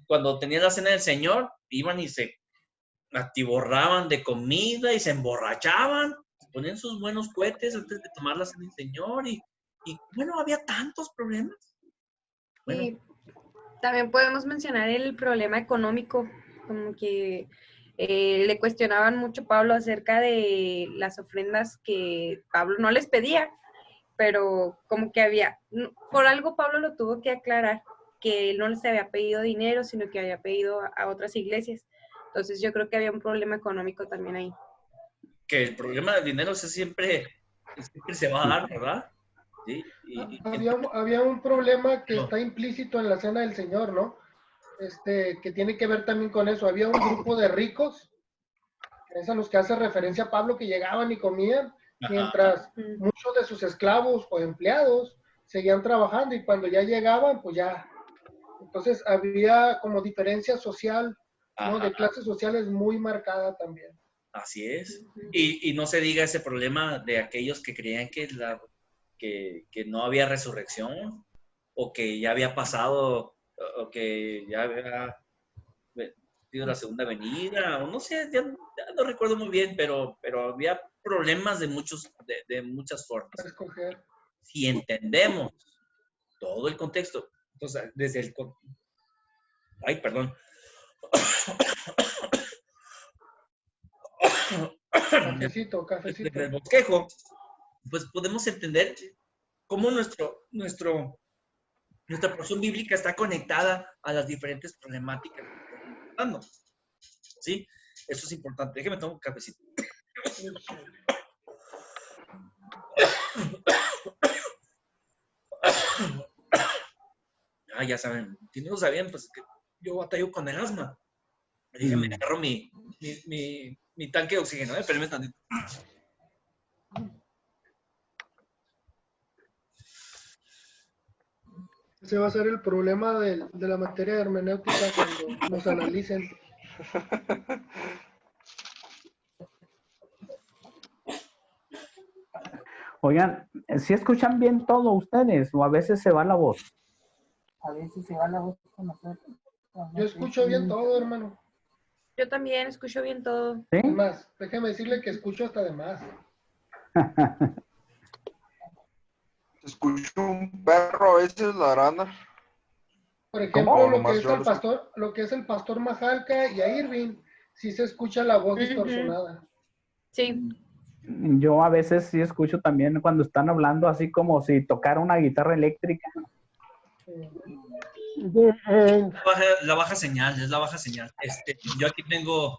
Speaker 1: cuando tenían la cena del Señor, iban y se atiborraban de comida y se emborrachaban, ponían sus buenos cohetes antes de tomar la cena del Señor y bueno, había tantos problemas. Bueno,
Speaker 4: Y también podemos mencionar el problema económico, como que le cuestionaban mucho a Pablo acerca de las ofrendas que Pablo no les pedía, pero como que había, por algo Pablo lo tuvo que aclarar, que él no les había pedido dinero, sino que había pedido a otras iglesias. Entonces yo creo que había un problema económico también ahí.
Speaker 1: que el problema del dinero siempre se va a dar, ¿verdad? ¿Sí?
Speaker 3: Había un problema que
Speaker 1: No.
Speaker 3: está implícito en la cena del Señor, ¿no? Que tiene que ver también con eso. Había un grupo de ricos, que es a los que hace referencia Pablo, que llegaban y comían, mientras muchos de sus esclavos o empleados seguían trabajando y cuando ya llegaban, pues ya. Entonces había como diferencia social, ¿no? De clases sociales muy marcada también.
Speaker 1: Así es. Y no se diga ese problema de aquellos que creían que no había resurrección o que ya había pasado o que ya había sido la segunda venida o no sé, ya no recuerdo muy bien, pero había problemas de muchas formas.
Speaker 3: Para escoger.
Speaker 1: Si entendemos todo el contexto, entonces desde el... Ay, perdón.
Speaker 3: Cafecito.
Speaker 1: Desde el bosquejo, pues podemos entender cómo nuestra porción bíblica está conectada a las diferentes problemáticas que estamos tratando. ¿Sí? Eso es importante. Déjeme tomar un cafecito. Ya saben, si no lo sabían, pues que yo batallo con el asma. Déjenme agarro mi tanque de oxígeno, espérenme tantito.
Speaker 3: Ese va a ser el problema de la materia de hermenéutica cuando nos analicen.
Speaker 6: Oigan, ¿sí escuchan bien todo ustedes o a veces se va la voz?
Speaker 2: a veces se va la voz con nosotros.
Speaker 3: Yo escucho bien todo, hermano.
Speaker 4: Yo también escucho bien todo.
Speaker 6: ¿Sí?
Speaker 3: Es más, déjeme decirle que escucho hasta de más.
Speaker 7: Escucho un perro a veces ladrando.
Speaker 3: Por ejemplo,
Speaker 7: ¿Cómo?
Speaker 3: lo que
Speaker 7: Nomás
Speaker 3: es
Speaker 7: yo
Speaker 3: el
Speaker 7: lo
Speaker 3: pastor, lo que es el pastor Majalca y a Irving, sí se escucha la voz
Speaker 4: Ujú.
Speaker 3: distorsionada.
Speaker 4: Sí.
Speaker 6: Yo a veces sí escucho también cuando están hablando así como si tocara una guitarra eléctrica.
Speaker 1: La baja señal, es la baja señal. Yo aquí tengo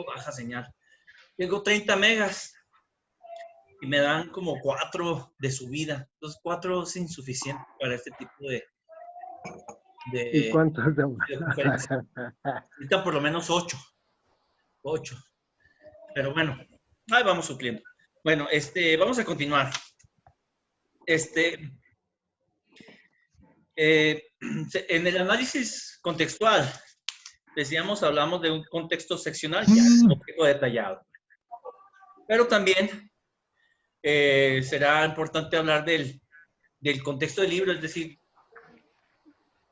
Speaker 1: baja señal. Tengo 30 megas y me dan como 4 de subida. Entonces 4 es insuficiente para este tipo
Speaker 8: ¿Y cuántos de
Speaker 1: conferencia. Necesitan por lo menos 8. Pero bueno, ahí vamos supliendo. Bueno, vamos a continuar. En el análisis contextual, decíamos, hablamos de un contexto seccional, ya un poco detallado. Pero también será importante hablar del contexto del libro, es decir,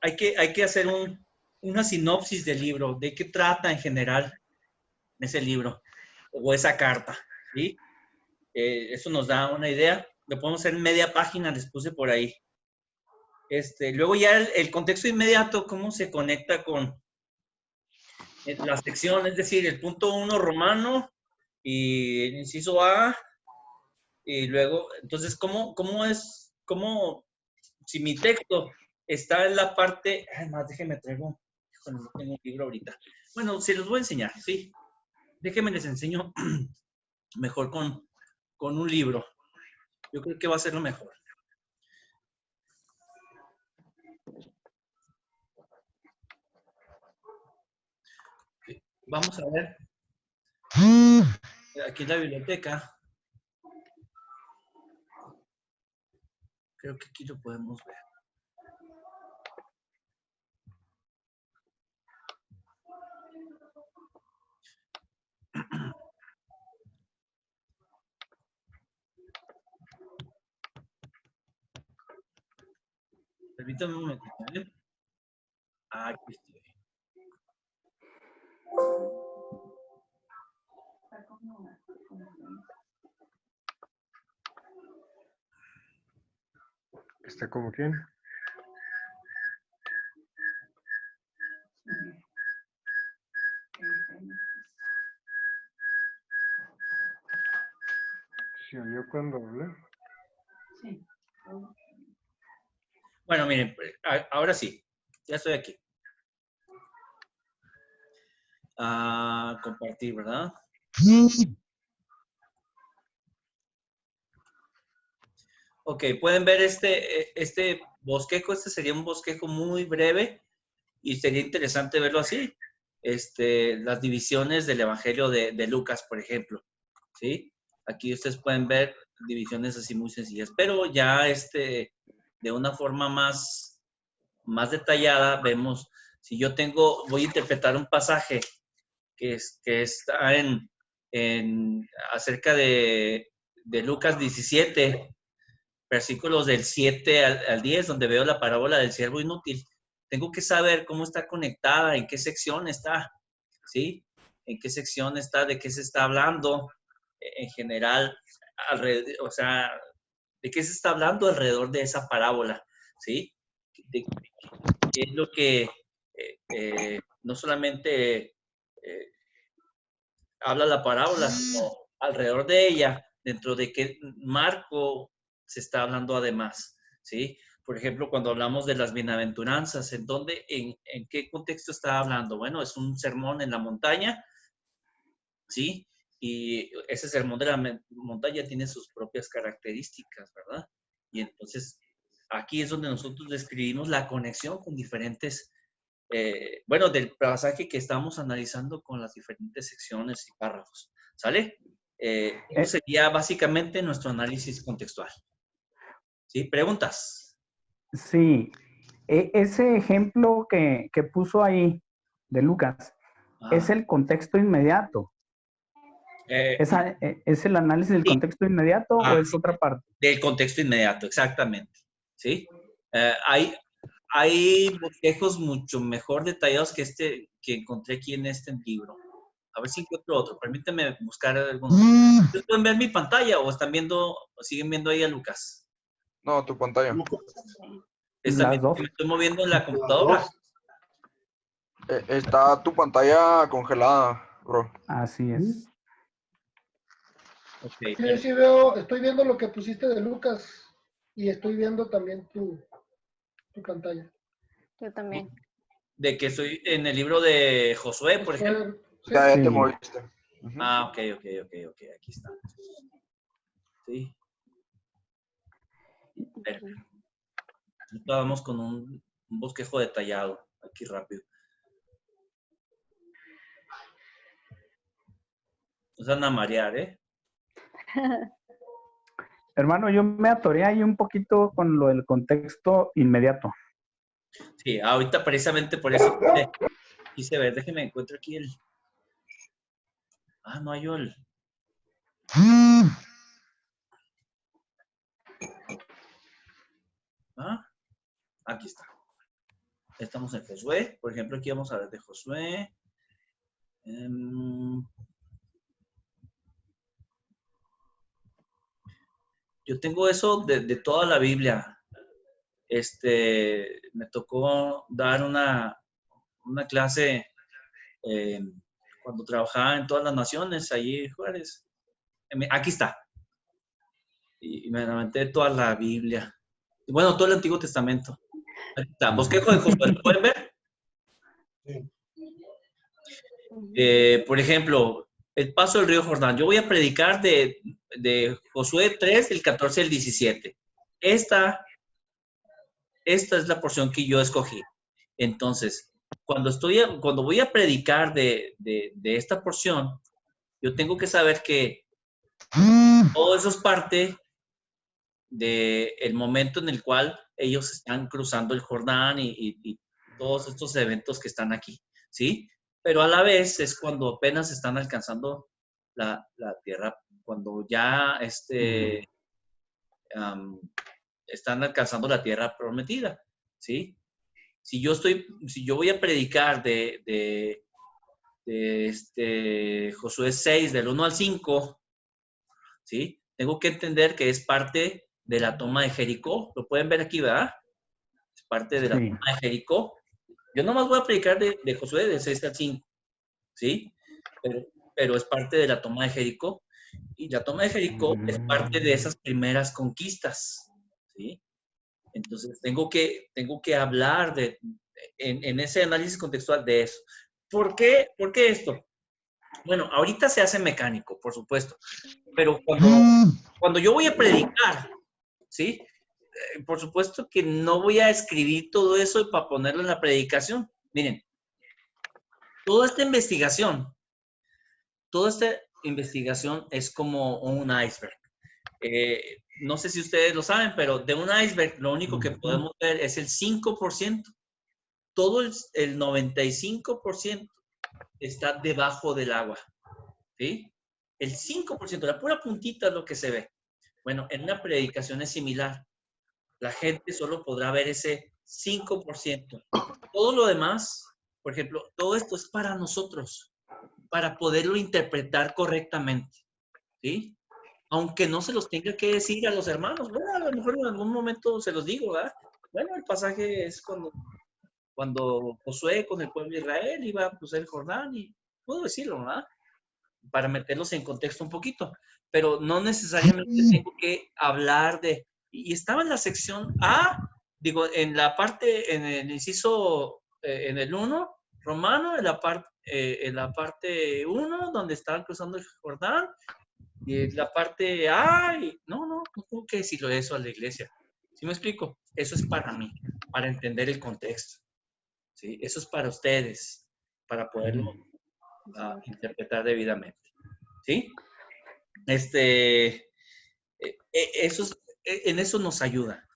Speaker 1: hay que hacer una sinopsis del libro, de qué trata en general ese libro o esa carta, ¿sí? Eso nos da una idea. Lo podemos hacer en media página, les puse por ahí. Luego ya el contexto inmediato, cómo se conecta con la sección, es decir, el punto 1 romano y el inciso A, y luego, entonces, si mi texto está en la parte, más déjenme traigo, híjole, no tengo un libro ahorita. Bueno, se los voy a enseñar, ¿sí? Déjenme les enseño mejor con un libro. Yo creo que va a ser lo mejor. Sí. Vamos a ver. Aquí en la biblioteca. Creo que aquí lo podemos ver. Permítame un momentito, ¿eh? Aquí estoy.
Speaker 8: ¿Está como quién? ¿Se oyó cuando hablé?
Speaker 1: Bueno, miren, ahora sí. Ya estoy aquí. Compartir, ¿verdad? Ok, pueden ver este bosquejo. Este sería un bosquejo muy breve y sería interesante verlo así. Las divisiones del Evangelio de Lucas, por ejemplo. ¿Sí? Aquí ustedes pueden ver divisiones así muy sencillas, pero ya de una forma más detallada vemos, si yo voy a interpretar un pasaje que está acerca de Lucas 17, versículos del 7 al 10, donde veo la parábola del siervo inútil. Tengo que saber cómo está conectada, en qué sección está, ¿sí? En qué sección está, de qué se está hablando en general, o sea, de qué se está hablando alrededor de esa parábola, ¿sí? De qué es lo que no solamente habla la parábola, sino alrededor de ella, dentro de qué marco se está hablando además, ¿sí? Por ejemplo, cuando hablamos de las bienaventuranzas, ¿en qué contexto está hablando? Bueno, es un sermón en la montaña, ¿sí? Y ese sermón de la montaña tiene sus propias características, ¿verdad? Y entonces, aquí es donde nosotros describimos la conexión con diferentes del pasaje que estamos analizando con las diferentes secciones y párrafos. ¿Sale? Eso sería básicamente nuestro análisis contextual. ¿Sí? ¿Preguntas?
Speaker 6: Sí. Ese ejemplo que puso ahí de Lucas, ¿es el contexto inmediato? ¿Es el análisis del contexto inmediato o es otra parte?
Speaker 1: Del contexto inmediato, exactamente. ¿Sí? Hay bosquejos mucho mejor detallados que este que encontré aquí en este libro. A ver si encuentro otro. Permíteme buscar algunos. ¿Ustedes pueden ver mi pantalla o están viendo, o siguen viendo ahí a Lucas?
Speaker 7: No, tu pantalla.
Speaker 1: ¿Están
Speaker 6: Las
Speaker 1: viendo
Speaker 6: dos.
Speaker 1: que me estoy moviendo en la computadora?
Speaker 7: Está tu pantalla congelada, bro.
Speaker 6: Así es.
Speaker 1: Ok.
Speaker 3: Sí, sí veo, estoy viendo lo que pusiste de Lucas y estoy viendo también tu pantalla.
Speaker 5: Yo también.
Speaker 1: De que estoy en el libro de Josué, por ejemplo.
Speaker 3: Sí.
Speaker 7: Ya te
Speaker 6: Sí.
Speaker 7: moviste. Ujú.
Speaker 1: Ah, ok. Aquí está. Sí. Ahorita vamos con un bosquejo detallado. Aquí rápido. No se van a marear, ¿eh?
Speaker 6: Hermano, yo me atoré ahí un poquito con lo del contexto inmediato.
Speaker 1: Sí, ahorita precisamente por eso quise ver. Déjeme encuentro aquí el... Ah, no hay el... Ah, aquí está. Estamos en Josué. Por ejemplo, aquí vamos a ver de Josué. Yo tengo eso de toda la Biblia. Me tocó dar una clase cuando trabajaba en todas las naciones, allí en Juárez. Aquí está. Y me aventé toda la Biblia. Bueno, todo el Antiguo Testamento. Aquí está. Bosquejo de Josué. ¿Lo pueden ver? Por ejemplo, el paso del río Jordán. Yo voy a predicar de Josué 3, del 14 al 17. Esta es la porción que yo escogí. Entonces, cuando voy a predicar de esta porción, yo tengo que saber que todo eso es parte del momento en el cual ellos están cruzando el Jordán y todos estos eventos que están aquí, ¿sí? Pero a la vez es cuando apenas están alcanzando la tierra, cuando ya están alcanzando la tierra prometida, ¿sí? Si yo voy a predicar de Josué 6, del 1 al 5, ¿sí? Tengo que entender que es parte de la toma de Jericó. Lo pueden ver aquí, ¿verdad? Es parte de la
Speaker 6: Sí.
Speaker 1: toma de Jericó. Yo nomás voy a predicar de Josué de 6 al 5, ¿sí? Pero es parte de la toma de Jericó. Y la toma de Jericó es parte de esas primeras conquistas, ¿sí? Entonces, tengo que hablar en ese análisis contextual de eso. ¿Por qué esto? Bueno, ahorita se hace mecánico, por supuesto, pero cuando yo voy a predicar, ¿sí? Por supuesto que no voy a escribir todo eso para ponerlo en la predicación. Miren, toda esta investigación es como un iceberg. No sé si ustedes lo saben, pero de un iceberg lo único que podemos ver es el 5%. Todo el 95% está debajo del agua, ¿sí? El 5%, la pura puntita es lo que se ve. Bueno, en una predicación es similar. La gente solo podrá ver ese 5%. Todo lo demás, por ejemplo, todo esto es para nosotros, para poderlo interpretar correctamente, ¿sí? Aunque no se los tenga que decir a los hermanos. Bueno, a lo mejor en algún momento se los digo, ¿verdad? Bueno, el pasaje es cuando Josué con el pueblo de Israel iba a cruzar el Jordán y puedo decirlo, ¿verdad? Para meterlos en contexto un poquito, pero no necesariamente tengo que hablar de... Y estaba en la sección A, digo, en la parte, en el inciso, en el 1, romano, en la parte 1, donde estaban cruzando el Jordán, y en la parte A, y no tengo que decirlo eso a la iglesia. ¿Sí me explico? Eso es para mí, para entender el contexto. ¿Sí? Eso es para ustedes, para poderlo interpretar debidamente. ¿Sí? En eso nos ayuda.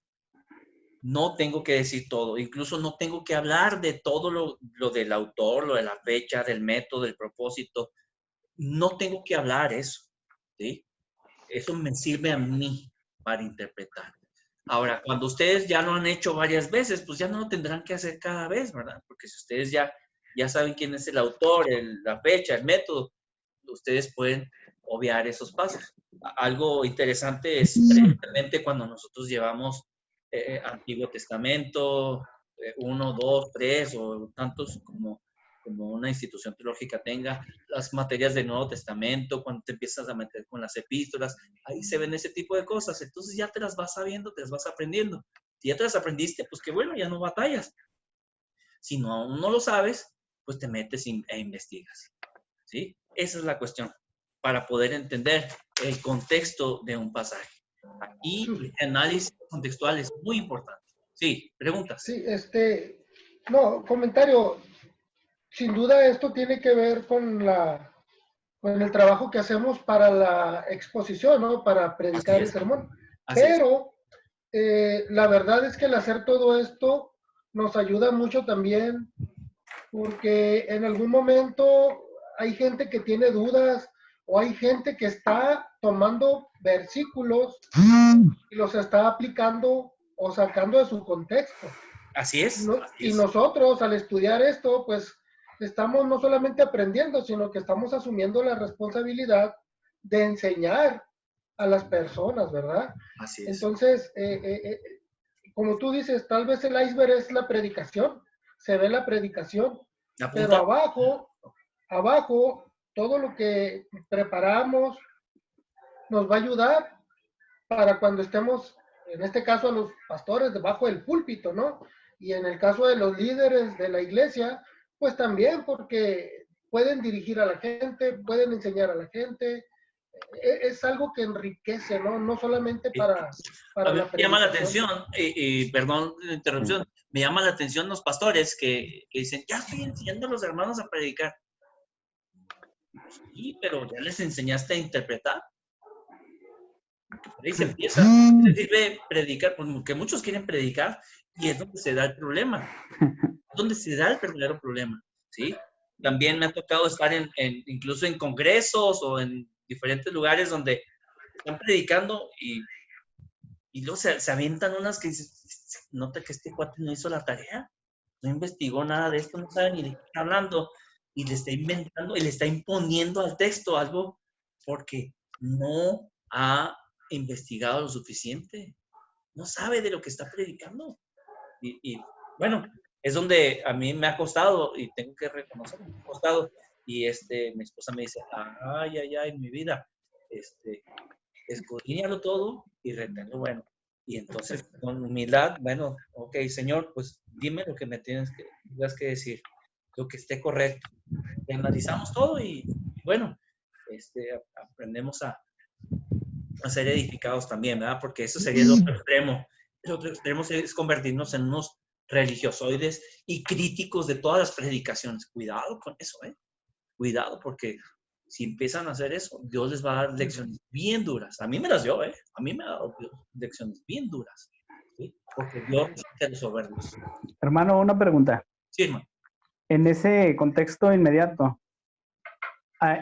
Speaker 1: No tengo que decir todo, incluso no tengo que hablar de todo lo del autor, lo de la fecha, del método, del propósito. No tengo que hablar eso, ¿sí? Eso me sirve a mí para interpretar. Ahora, cuando ustedes ya lo han hecho varias veces, pues ya no lo tendrán que hacer cada vez, ¿verdad? Porque si ustedes ya saben quién es el autor, la fecha, el método, ustedes pueden obviar esos pasos. Algo interesante es precisamente cuando nosotros llevamos Antiguo Testamento, 1, 2, 3 o tantos como una institución teológica tenga, las materias del Nuevo Testamento, cuando te empiezas a meter con las epístolas, ahí se ven ese tipo de cosas. Entonces ya te las vas sabiendo, te las vas aprendiendo. Si ya te las aprendiste, pues qué bueno, ya no batallas. Si no, aún no lo sabes, pues te metes e investigas. ¿Sí? Esa es la cuestión, para poder entender el contexto de un pasaje. Aquí el análisis contextual es muy importante. Sí, preguntas.
Speaker 3: Sí, no, comentario. Sin duda esto tiene que ver con el trabajo que hacemos para la exposición, ¿no? Para predicar el sermón. Pero la verdad es que el hacer todo esto nos ayuda mucho también porque en algún momento hay gente que tiene dudas o hay gente que está tomando versículos y los está aplicando o sacando de su contexto.
Speaker 1: Así es.
Speaker 3: Y nosotros al estudiar esto, pues estamos no solamente aprendiendo, sino que estamos asumiendo la responsabilidad de enseñar a las personas, ¿verdad?
Speaker 1: Así es.
Speaker 3: Entonces, como tú dices, tal vez el iceberg es la predicación, se ve la predicación, pero abajo, todo lo que preparamos nos va a ayudar para cuando estemos, en este caso a los pastores, debajo del púlpito, ¿no? Y en el caso de los líderes de la iglesia, pues también porque pueden dirigir a la gente, pueden enseñar a la gente. Es algo que enriquece, ¿no? No solamente para
Speaker 1: a mí
Speaker 3: la
Speaker 1: me llama la
Speaker 3: predicación.
Speaker 1: atención, perdón la interrupción, me llama la atención los pastores que dicen, ya estoy enseñando a los hermanos a predicar. Sí, pero ya les enseñaste a interpretar. Por ahí se empieza, les sirve predicar, porque muchos quieren predicar y es donde se da el problema. Es donde se da el verdadero problema, ¿sí? También me ha tocado estar incluso en congresos o en diferentes lugares donde están predicando y luego se avientan unas que dices, nota que este cuate no hizo la tarea, no investigó nada de esto, no sabe ni de qué está hablando, y le está inventando y le está imponiendo al texto algo porque no ha investigado lo suficiente, no sabe de lo que está predicando. Y bueno, es donde a mí me ha costado, y tengo que reconocerlo, me ha costado, y mi esposa me dice, ay, mi vida, escudriñalo todo y reténlo bueno. Y entonces, con humildad, bueno, ok, Señor, pues dime lo que me tengas que decir, lo que esté correcto. Y analizamos todo y bueno, aprendemos a ser edificados también, ¿verdad? Porque eso sería el otro extremo. El otro extremo es convertirnos en unos religiosoides y críticos de todas las predicaciones. Cuidado con eso, ¿eh? Cuidado, porque si empiezan a hacer eso, Dios les va a dar lecciones bien duras. A mí me las dio, ¿eh? A mí me ha dado lecciones bien duras, ¿sí? Porque Dios resiste a los soberbios.
Speaker 6: Hermano, una pregunta.
Speaker 1: Sí, hermano.
Speaker 6: En ese contexto inmediato,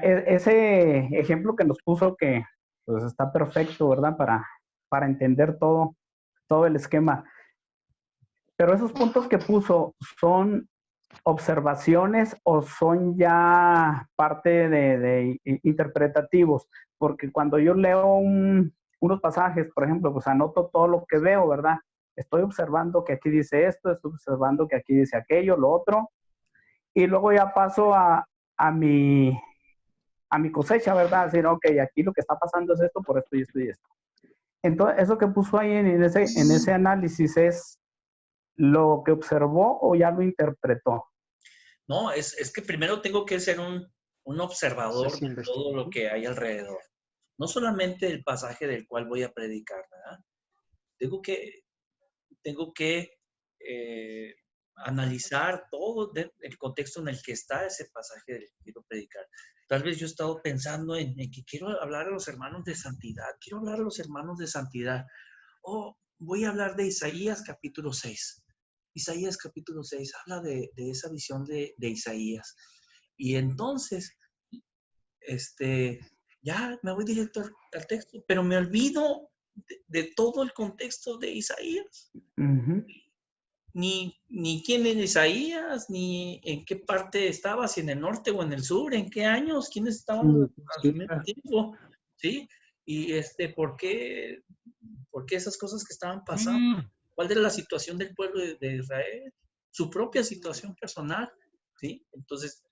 Speaker 6: ese ejemplo que nos puso que pues está perfecto, ¿verdad? Para entender todo el esquema. Pero esos puntos que puso son observaciones o son ya parte de interpretativos, porque cuando yo leo unos pasajes, por ejemplo, pues anoto todo lo que veo, ¿verdad? Estoy observando que aquí dice esto, estoy observando que aquí dice aquello, lo otro, y luego ya paso a mi cosecha, ¿verdad? Decir, ok, aquí lo que está pasando es esto, por esto y esto y esto. Entonces, eso que puso ahí en ese análisis es lo que observó o ya lo interpretó.
Speaker 1: No, es que primero tengo que ser un observador de todo lo que hay alrededor. No solamente el pasaje del cual voy a predicar, ¿verdad? Tengo que analizar todo el contexto en el que está ese pasaje del que quiero predicar. Tal vez yo he estado pensando en que quiero hablar a los hermanos de santidad, quiero hablar a los hermanos de santidad. Voy a hablar de Isaías capítulo 6. Isaías capítulo 6 habla de esa visión de Isaías. Y entonces, ya me voy directo al texto, pero me olvido de todo el contexto de Isaías.
Speaker 6: Ujú.
Speaker 1: Ni quién era Isaías, ni en qué parte estaba, si en el norte o en el sur, en qué años, quiénes estaban a su mismo tiempo, ¿sí? Y ¿por qué esas cosas que estaban pasando? ¿Cuál era la situación del pueblo de Israel? Su propia situación personal, ¿sí? Entonces,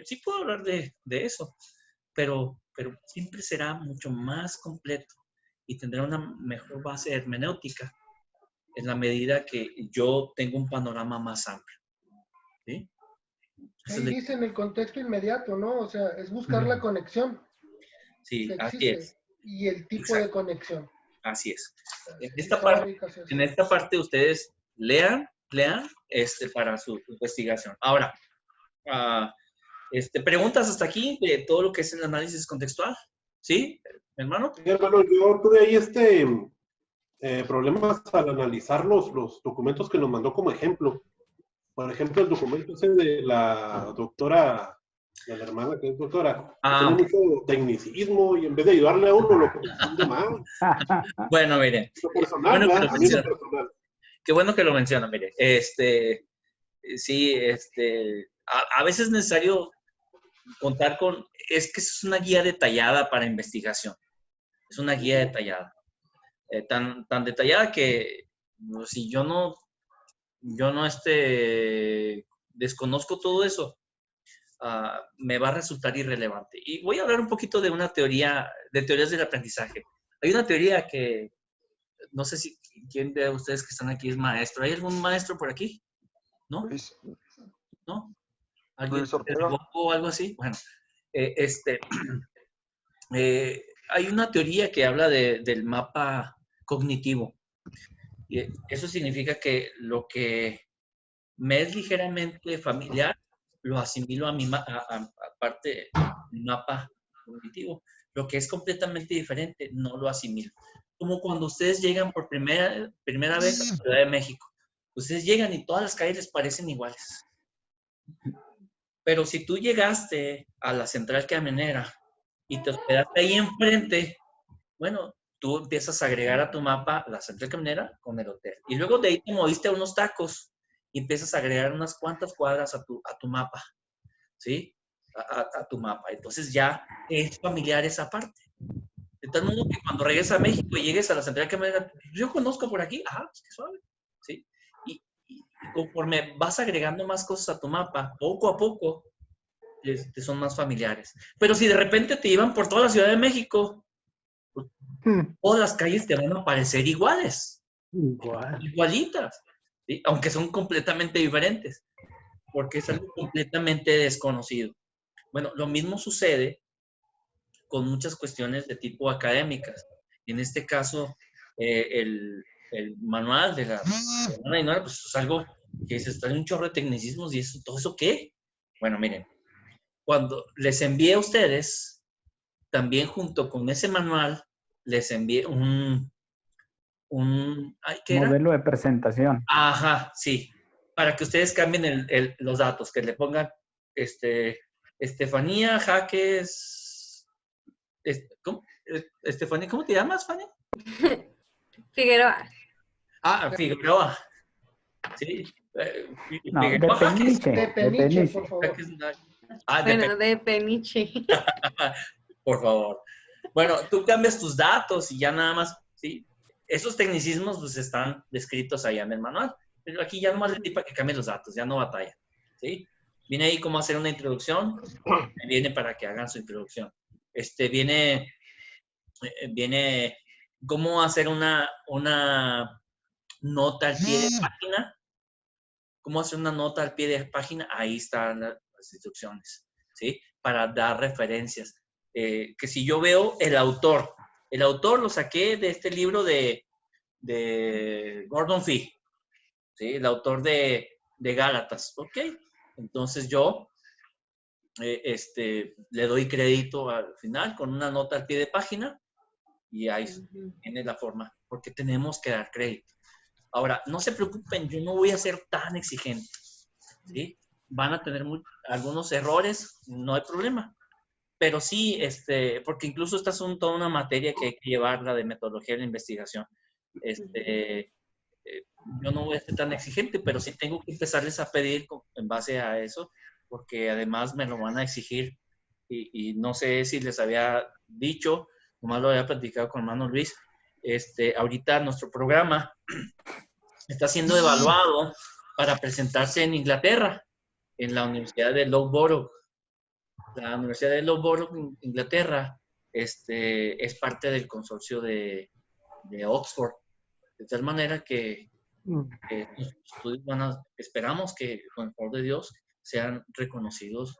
Speaker 1: sí puedo hablar de eso, pero siempre será mucho más completo y tendrá una mejor base hermenéutica en la medida que yo tengo un panorama más amplio, ¿sí? Esa es
Speaker 3: Ahí dice en el contexto inmediato, ¿no? O sea, es buscar la conexión
Speaker 1: sí,
Speaker 3: que
Speaker 1: así
Speaker 3: existe
Speaker 1: es.
Speaker 3: y el tipo de
Speaker 1: Exacto,
Speaker 3: conexión.
Speaker 1: así es. En
Speaker 3: Sí,
Speaker 1: esta
Speaker 3: estaba
Speaker 1: parte,
Speaker 3: rica, sí,
Speaker 1: en
Speaker 3: sí.
Speaker 1: esta parte ustedes lean para su investigación. Ahora, preguntas hasta aquí de todo lo que es el análisis contextual, ¿sí, hermano?
Speaker 9: Sí, hermano, yo tuve ahí problemas al analizar los documentos que nos mandó como ejemplo. Por ejemplo, el documento ese de la doctora, de la hermana que es doctora, que tiene
Speaker 1: Ok.
Speaker 9: mucho tecnicismo y en vez de ayudarle a uno, lo confunde más.
Speaker 1: Bueno, miren,
Speaker 9: Lo
Speaker 1: qué
Speaker 9: personal,
Speaker 1: bueno que
Speaker 9: ¿verdad?
Speaker 1: lo
Speaker 9: A mí lo
Speaker 1: menciona.
Speaker 9: personal.
Speaker 1: Qué bueno que lo menciona, mire. Sí, a veces es necesario contar con, es que es una guía detallada para investigación. Es una guía detallada. Tan detallada que pues, si yo no desconozco todo eso, me va a resultar irrelevante. Y voy a hablar un poquito de una teoría, de teorías del aprendizaje. Hay una teoría que, no sé si quién de ustedes que están aquí es maestro. ¿Hay algún maestro por aquí? ¿No?
Speaker 7: Luis,
Speaker 1: ¿No? ¿Alguien
Speaker 7: Luis Ortega.
Speaker 1: o algo así? Bueno, hay una teoría que habla del mapa cognitivo. Y eso significa que lo que me es ligeramente familiar, lo asimilo a parte del mapa cognitivo. Lo que es completamente diferente, no lo asimilo. Como cuando ustedes llegan por primera vez a Ciudad de México. Ustedes llegan y todas las calles les parecen iguales. Pero si tú llegaste a la central camionera y te hospedaste ahí enfrente, bueno, tú empiezas a agregar a tu mapa la central camionera con el hotel. Y luego de ahí te moviste a unos tacos y empiezas a agregar unas cuantas cuadras a tu mapa, ¿sí? A tu mapa. Entonces ya es familiar esa parte. De tal modo que cuando regreses a México y llegues a la central camionera, yo conozco por aquí, pues qué suave, ¿sí? Y conforme vas agregando más cosas a tu mapa, poco a poco, te son más familiares. Pero si de repente te llevan por toda la Ciudad de México, todas las calles te van a parecer iguales, igualitas, ¿sí? Aunque son completamente diferentes, porque es algo completamente desconocido. Bueno, lo mismo sucede con muchas cuestiones de tipo académicas. En este caso, el manual de la hermana Ainhoa, pues es algo que se está en un chorro de tecnicismos y eso, ¿todo eso qué? Bueno, miren, cuando les envié a ustedes, también junto con ese manual, les envié ¿qué era?
Speaker 6: Modelo de presentación.
Speaker 1: Ajá, sí. Para que ustedes cambien los datos, que le pongan Estefanía Jaques. ¿Cómo? Estefanía, ¿cómo te llamas, Fanny?
Speaker 4: Figueroa.
Speaker 1: Figueroa. Sí.
Speaker 6: No, de
Speaker 1: Figueroa Jaques.
Speaker 6: Peniche.
Speaker 3: De
Speaker 6: De
Speaker 3: Peniche,
Speaker 6: Peniche.
Speaker 3: por favor.
Speaker 4: Bueno, de Peniche.
Speaker 1: Por favor. Bueno, tú cambias tus datos y ya nada más, ¿sí? Esos tecnicismos pues están descritos allá en el manual. Pero aquí ya nomás le di para que cambie los datos, ya no batalla, ¿sí? Viene ahí cómo hacer una introducción, viene para que hagan su introducción. Viene cómo hacer una nota al pie de página. ¿Cómo hacer una nota al pie de página? Ahí están las instrucciones, ¿sí? Para dar referencias. Que si yo veo el autor lo saqué de este libro de Gordon Fee, ¿sí? El autor de Gálatas, ¿ok? Entonces yo le doy crédito al final con una nota al pie de página y ahí viene la forma, porque tenemos que dar crédito. Ahora, no se preocupen, yo no voy a ser tan exigente, ¿sí? Van a tener algunos errores, no hay problema. pero sí, porque incluso esta es toda una materia que hay que llevar, la de metodología de la investigación. Yo no voy a ser tan exigente, pero sí tengo que empezarles a pedir en base a eso, porque además me lo van a exigir y no sé si les había dicho, nomás lo había platicado con hermano Luis, ahorita nuestro programa está siendo evaluado para presentarse en Inglaterra, en la Universidad de Loughborough. La Universidad de Loughborough, Inglaterra, es parte del consorcio de Oxford, de tal manera que nuestros estudios esperamos que, con el favor de Dios, sean reconocidos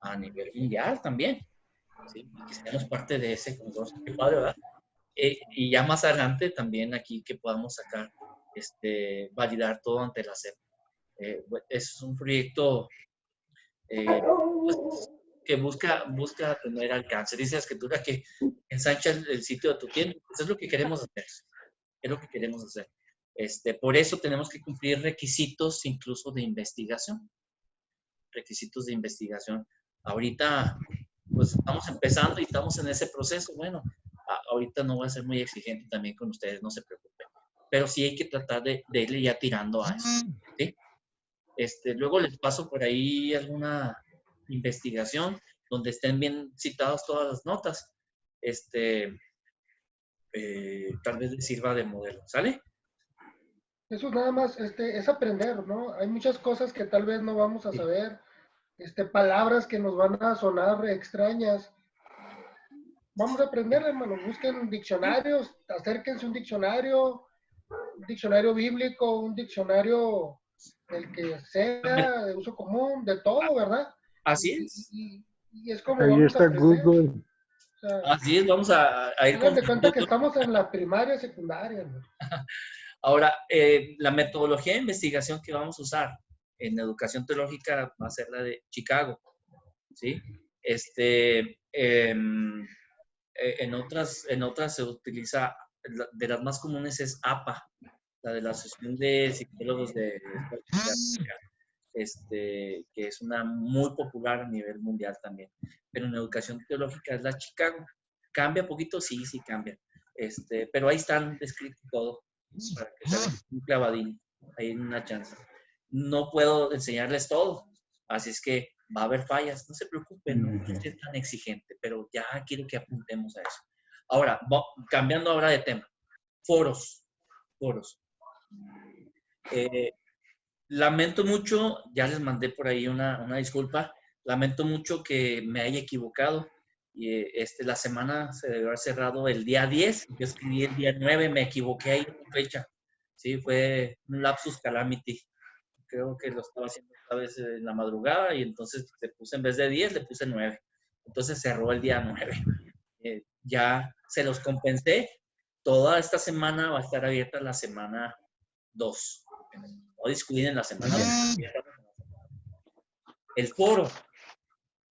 Speaker 1: a nivel mundial también, ¿sí? Y que seamos parte de ese consorcio. Qué padre, ¿verdad? Y ya más adelante también aquí que podamos sacar, validar todo ante la SEP. Es un proyecto pues, que busca tener alcance. Dice la escritura que ensancha el sitio de tu tienda. Pues es lo que queremos hacer. Es lo que queremos hacer. Por eso tenemos que cumplir requisitos incluso de investigación. Requisitos de investigación. Ahorita, pues estamos empezando y estamos en ese proceso. Bueno, ahorita no voy a ser muy exigente también con ustedes, no se preocupen. Pero sí hay que tratar de irle ya tirando a eso. ¿Sí? Luego les paso por ahí alguna investigación donde estén bien citadas todas las notas. Tal vez les sirva de modelo. ¿Sale?
Speaker 3: Eso nada más es aprender, ¿no? Hay muchas cosas que tal vez no vamos a saber, palabras que nos van a sonar extrañas. Vamos a aprender, hermano. Busquen diccionarios, acérquense a un diccionario bíblico, un diccionario del que sea, de uso común, de todo, ¿verdad?
Speaker 1: Así es.
Speaker 3: Y es como
Speaker 8: Ahí
Speaker 3: vamos a
Speaker 8: está
Speaker 3: aprender.
Speaker 8: Google.
Speaker 3: O sea,
Speaker 1: Así es, vamos a ir
Speaker 3: hagan
Speaker 1: con
Speaker 3: de cuenta que estamos en la primaria, secundaria, ¿no?
Speaker 1: Ahora, la metodología de investigación que vamos a usar en educación teológica va a ser la de Chicago, ¿sí? En otras se utiliza, de las más comunes es APA, la de la Asociación de Psicólogos de que es una muy popular a nivel mundial también. Pero en educación teológica es la Chicago. ¿Cambia poquito? Sí, sí cambia. Pero ahí están descritos todo, para que se den un clavadín, ahí en una chance. No puedo enseñarles todo, así es que va a haber fallas, no se preocupen, no estoy tan exigente, pero ya quiero que apuntemos a eso. Ahora, cambiando ahora de tema, foros. Lamento mucho, ya les mandé por ahí una disculpa, lamento mucho que me haya equivocado. Y la semana se debió haber cerrado el día 10, yo escribí el día 9, me equivoqué ahí en fecha. Sí, fue un lapsus calamity. Creo que lo estaba haciendo esta vez en la madrugada y entonces le puse en vez de 10, le puse 9. Entonces cerró el día 9. Ya se los compensé. Toda esta semana va a estar abierta la semana 2. No discutir la semana 2. El foro.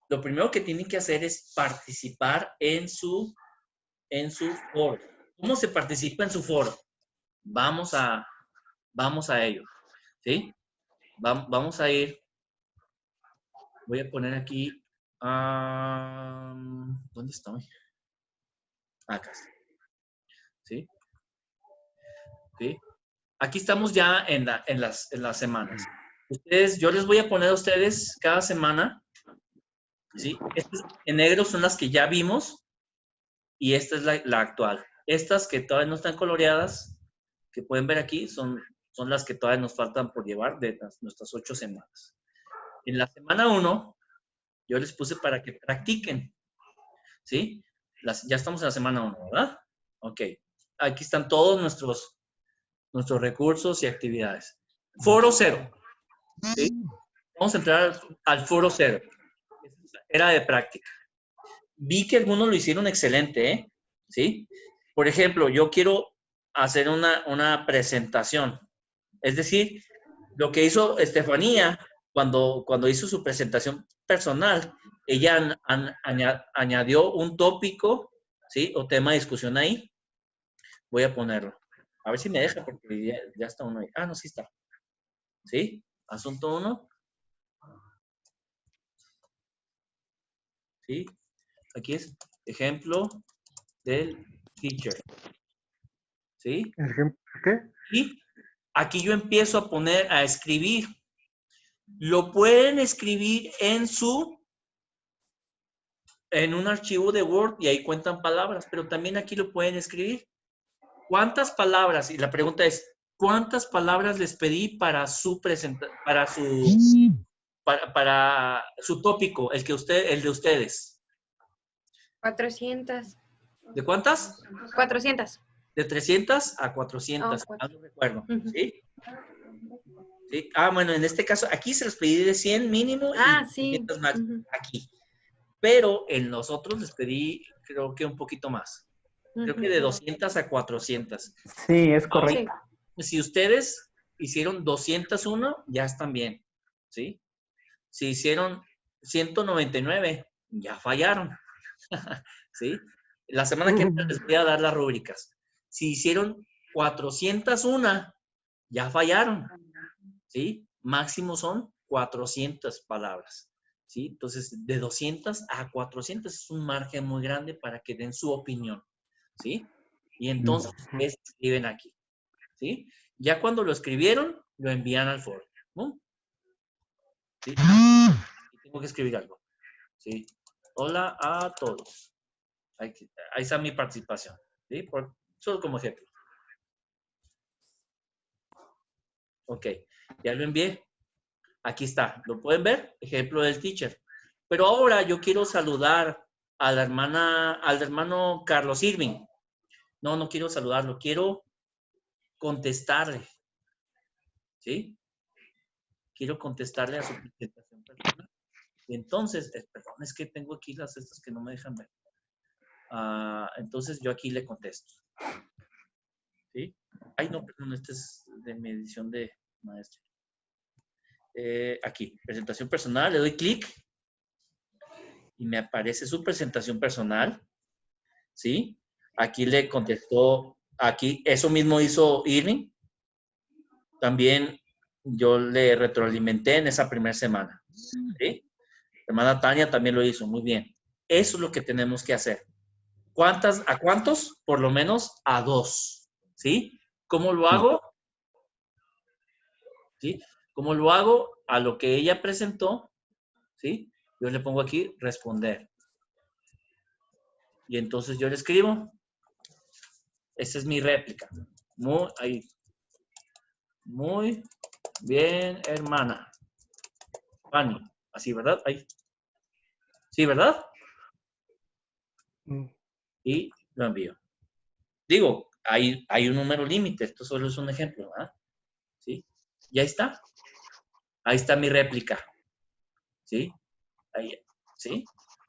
Speaker 1: Lo primero que tienen que hacer es participar en su foro. ¿Cómo se participa en su foro? Vamos a ello. ¿Sí? Vamos a ir. Voy a poner aquí. ¿Dónde estoy? Acá está. ¿Sí? ¿Sí? Aquí estamos ya en las semanas. Yo les voy a poner a ustedes cada semana. ¿Sí? Estas en negro son las que ya vimos y esta es la actual. Estas que todavía no están coloreadas, que pueden ver aquí, son las que todavía nos faltan por llevar de nuestras 8 semanas. En la semana 1, yo les puse para que practiquen. ¿Sí? Ya estamos en la semana 1, ¿verdad? Ok. Aquí están todos nuestros recursos y actividades. Foro 0. ¿Sí? Vamos a entrar al foro 0. Era de práctica. Vi que algunos lo hicieron excelente, ¿eh? ¿Sí? Por ejemplo, yo quiero hacer una presentación. Es decir, lo que hizo Estefanía cuando hizo su presentación personal, ella añadió un tópico, ¿sí? O tema de discusión ahí. Voy a ponerlo. A ver si me deja porque ya está uno ahí. Ah, no, sí está. ¿Sí? Asunto 1. ¿Sí? Aquí es ejemplo del teacher. ¿Sí?
Speaker 8: ¿Ejemplo qué?
Speaker 1: Y aquí yo empiezo a poner, a escribir. Lo pueden escribir en un archivo de Word y ahí cuentan palabras, pero también aquí lo pueden escribir. ¿Cuántas palabras? Y la pregunta es, ¿cuántas palabras les pedí para su para su tópico, el de ustedes?
Speaker 4: 400.
Speaker 1: ¿De cuántas?
Speaker 4: 400.
Speaker 1: De 300 a 400,
Speaker 4: Oh,
Speaker 1: no recuerdo,
Speaker 4: Ujú.
Speaker 1: ¿sí? ¿Sí? Bueno, en este caso, aquí se los pedí de 100 mínimo y
Speaker 4: Sí.
Speaker 1: 500 máximo,
Speaker 4: Ujú.
Speaker 1: aquí. Pero en los otros les pedí, creo que un poquito más. Creo que de 200 a 400.
Speaker 6: Sí, es correcto.
Speaker 1: Si ustedes hicieron 201, ya están bien, ¿sí? Si hicieron 199, ya fallaron, ¿sí? La semana que viene les voy a dar las rúbricas. Si hicieron 401, ya fallaron, ¿sí? Máximo son 400 palabras, ¿sí? Entonces, de 200 a 400 es un margen muy grande para que den su opinión, ¿sí? Y entonces, ustedes escriben aquí, ¿sí? Ya cuando lo escribieron, lo envían al foro, ¿no? ¿Sí? Tengo que escribir algo, ¿sí? Hola a todos. Ahí está mi participación, ¿sí? Solo como ejemplo. Ok, ya lo envié. Aquí está, ¿lo pueden ver? Ejemplo del teacher. Pero ahora yo quiero saludar a la hermana, al hermano Carlos Irving. No quiero saludarlo, quiero contestarle, ¿sí? Quiero contestarle a su presentación personal. Y entonces, perdón, es que tengo aquí las estas que no me dejan ver. Entonces yo aquí le contesto. ¿Sí? Ay, no, perdón, este es de mi edición de maestro. Aquí, presentación personal, le doy clic y me aparece su presentación personal. ¿Sí? Aquí le contestó, aquí, eso mismo hizo Irving. También yo le retroalimenté en esa primera semana. ¿Sí? Hermana Tania también lo hizo, muy bien. Eso es lo que tenemos que hacer. ¿A cuántos? Por lo menos a 2. ¿Sí? ¿Cómo lo hago? ¿Sí? ¿Cómo lo hago? A lo que ella presentó, ¿sí? Yo le pongo aquí responder. Y entonces yo le escribo. Esa es mi réplica. Muy bien, hermana. Fanny. Así, ¿verdad? Ahí. Sí, ¿verdad? Y lo envío. Digo, hay un número límite. Esto solo es un ejemplo, ¿verdad? ¿Sí? Y ahí está. Ahí está mi réplica. ¿Sí? Ahí. ¿Sí?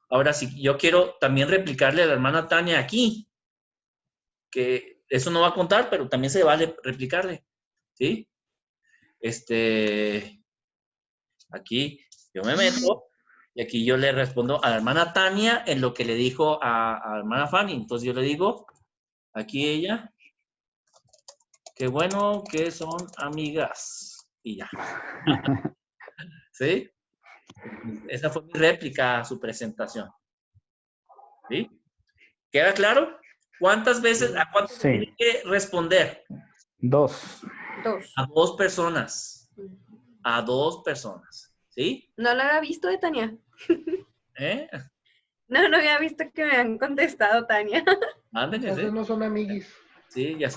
Speaker 1: Ahora, si yo quiero también replicarle a la hermana Tania aquí, que eso no va a contar, pero también se vale replicarle. ¿Sí? Aquí yo me meto y aquí yo le respondo a la hermana Tania en lo que le dijo a la hermana Fanny. Entonces yo le digo, aquí ella, qué bueno que son amigas. Y ya. ¿Sí? Esa fue mi réplica a su presentación. ¿Sí? ¿Queda claro? ¿Cuántas veces, a cuántos tiene que responder?
Speaker 6: 2.
Speaker 1: A 2 personas. A 2 personas. ¿Sí?
Speaker 4: No lo había visto de Tania.
Speaker 1: ¿Eh?
Speaker 4: No había visto que me han contestado, Tania.
Speaker 3: Entonces no son amiguis.
Speaker 1: Sí, ya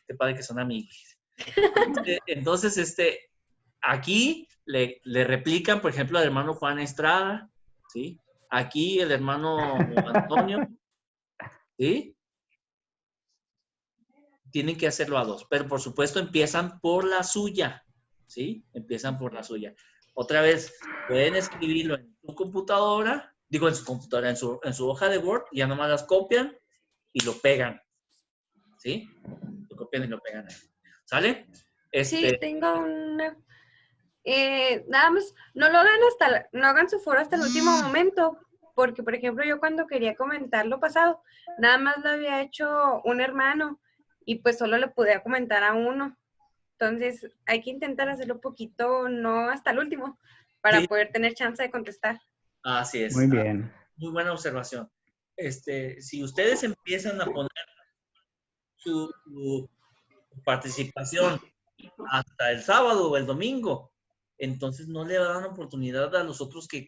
Speaker 1: qué padre que son amiguis. Entonces, aquí le replican, por ejemplo, al hermano Juan Estrada, ¿sí? Aquí el hermano Antonio, ¿sí? Tienen que hacerlo a 2, pero por supuesto empiezan por la suya, ¿sí? Empiezan por la suya. Otra vez, pueden escribirlo en su computadora, digo en su computadora, en su hoja de Word, y ya nomás las copian y lo pegan, ¿sí? Lo copian y lo pegan ahí. ¿Sale?
Speaker 4: Sí, tengo una... nada más, no hagan su foro hasta el último momento, porque, por ejemplo, yo cuando quería comentar lo pasado, nada más lo había hecho un hermano, y pues solo le podía comentar a uno. Entonces, hay que intentar hacerlo poquito, no hasta el último, para poder tener chance de contestar.
Speaker 1: Así es.
Speaker 6: Muy bien.
Speaker 1: muy buena observación. Si ustedes empiezan a poner su participación hasta el sábado o el domingo, entonces no le dan oportunidad a los otros que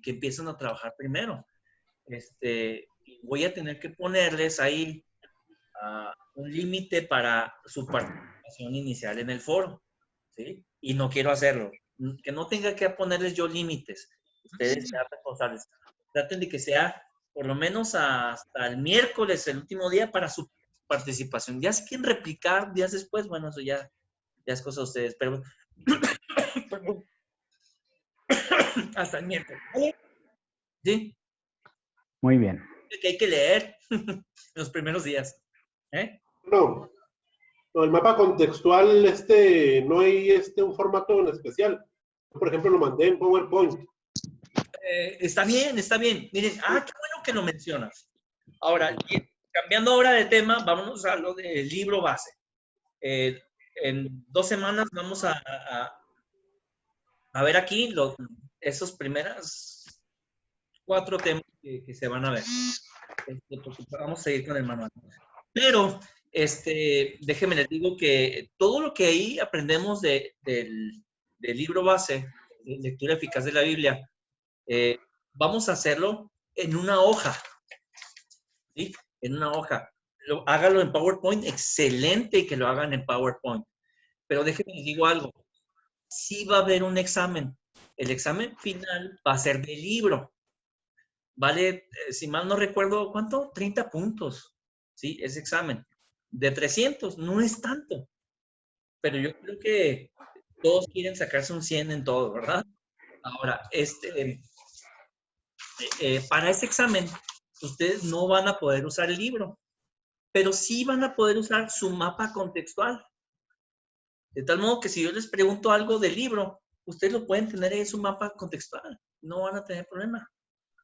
Speaker 1: empiezan a trabajar primero. Voy a tener que ponerles ahí un límite para su participación inicial en el foro, ¿sí? Y no quiero hacerlo. Que no tenga que ponerles yo límites. Ustedes sean responsables. Traten de que sea por lo menos hasta el miércoles, el último día, para su participación. Ya si quieren replicar días después, bueno, eso ya es cosa de ustedes. Pero perdón. Hasta el miércoles. ¿Sí?
Speaker 6: Muy bien.
Speaker 1: Que hay que leer los primeros días.
Speaker 9: No, el mapa contextual, no hay un formato en especial. Por ejemplo, lo mandé en PowerPoint.
Speaker 1: Está bien, está bien. Miren, qué bueno que lo mencionas. Ahora, cambiando ahora de tema, vámonos a lo del libro base. En 2 semanas vamos a ver aquí esos primeras 4 temas que se van a ver. Vamos a seguir con el manual. Pero, déjenme les digo que todo lo que ahí aprendemos del libro base, de lectura eficaz de la Biblia, vamos a hacerlo en una hoja. ¿Sí? En una hoja. Hágalo en PowerPoint, excelente que lo hagan en PowerPoint. Pero déjenme les digo algo. Sí va a haber un examen. El examen final va a ser de libro. Vale, si mal no recuerdo, ¿cuánto? 30 puntos. ¿Sí? Ese examen. De 300, no es tanto. Pero yo creo que todos quieren sacarse un 100 en todo, ¿verdad? Ahora, para este examen, ustedes no van a poder usar el libro, pero sí van a poder usar su mapa contextual. De tal modo que si yo les pregunto algo del libro, ustedes lo pueden tener en su mapa contextual. No van a tener problema.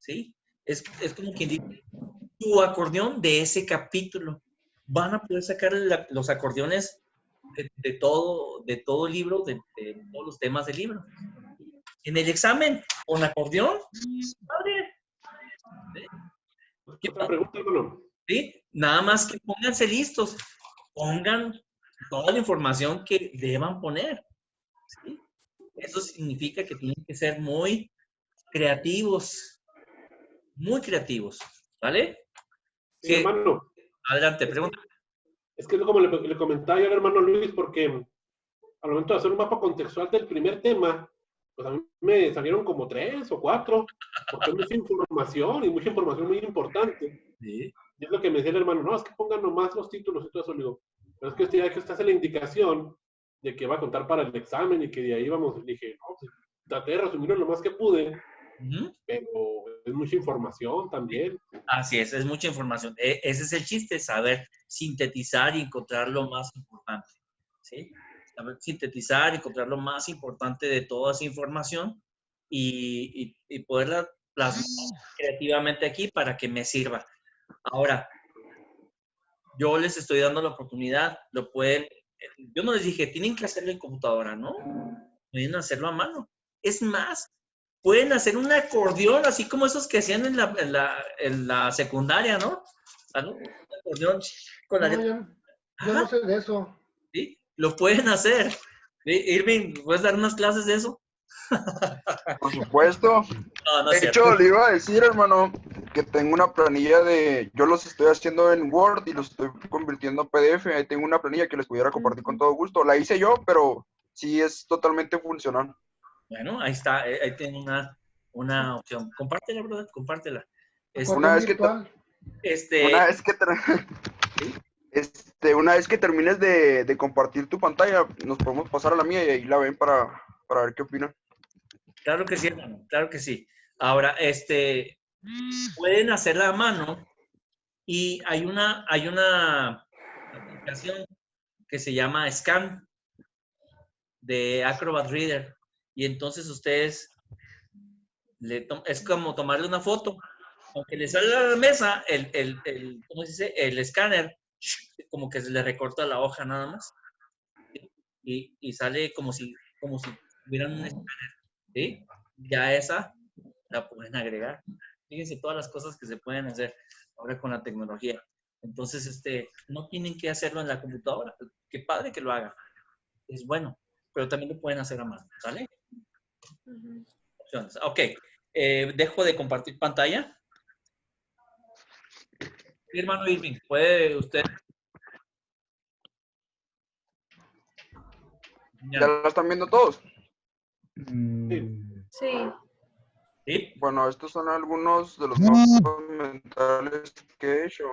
Speaker 1: ¿Sí? Es como quien dice, tu acordeón de ese capítulo. Van a poder sacar los acordeones de todo el libro, de todos los temas del libro. En el examen, con acordeón, padre.
Speaker 9: Otra pregunta, hermano.
Speaker 1: ¿Sí? Nada más que pónganse listos. Pongan toda la información que deban poner. ¿Sí? Eso significa que tienen que ser muy creativos. Muy creativos. ¿Vale?
Speaker 9: Sí, hermano.
Speaker 1: Adelante, pregunta.
Speaker 9: Es que es como le comentaba yo al hermano Luis, porque al momento de hacer un mapa contextual del primer tema, pues a mí me salieron como 3 o 4, porque es mucha información y mucha información muy importante.
Speaker 1: Sí.
Speaker 9: Y es lo que me decía el hermano, no, es que pongan nomás los títulos y todo eso. Le digo, pero es que usted hace la indicación de que va a contar para el examen y que de ahí vamos. Le dije, no, pues, traté de resumirlo lo más que pude, pero es mucha información también.
Speaker 1: Así es mucha información. Ese es el chiste, saber sintetizar y encontrar lo más importante. ¿Sí? Saber sintetizar y encontrar lo más importante de toda esa información y poderla plasmar creativamente aquí para que me sirva. Ahora, yo les estoy dando la oportunidad, yo no les dije, tienen que hacerlo en computadora, ¿no? Pueden hacerlo a mano. Es más, pueden hacer un acordeón, así como esos que hacían en la secundaria, ¿no? ¿No? Un acordeón con la
Speaker 3: yo no sé de eso.
Speaker 1: ¿Sí? Lo pueden hacer. ¿Sí? Irving, ¿puedes dar unas clases de eso?
Speaker 7: Por supuesto.
Speaker 1: No,
Speaker 7: de hecho, le iba a decir, hermano, que tengo una planilla yo los estoy haciendo en Word y los estoy convirtiendo a PDF. Ahí tengo una planilla que les pudiera compartir con todo gusto. La hice yo, pero sí es totalmente funcional.
Speaker 1: Bueno, ahí está, ahí tiene una opción. Compártela, brother, compártela.
Speaker 7: Una vez que termines de compartir tu pantalla, nos podemos pasar a la mía y ahí la ven para ver qué opinan.
Speaker 1: Claro que sí, hermano, claro que sí. Ahora, pueden hacerla a mano y hay una aplicación que se llama Scan de Acrobat Reader y entonces ustedes es como tomarle una foto. Aunque le sale a la mesa, ¿cómo se dice? El escáner, como que se le recorta la hoja nada más. ¿Sí? Y sale como si tuvieran un escáner. ¿Sí? Ya esa la pueden agregar. Fíjense todas las cosas que se pueden hacer ahora con la tecnología. Entonces, no tienen que hacerlo en la computadora. Qué padre que lo hagan. Es bueno, pero también lo pueden hacer a mano, ¿sale? Opciones. Ok. Dejo de compartir pantalla. Sí, hermano Irving, ¿puede usted?
Speaker 7: ¿Ya la están viendo todos?
Speaker 4: Sí.
Speaker 1: ¿Sí?
Speaker 7: Bueno, estos son algunos de los mapas mentales que he hecho.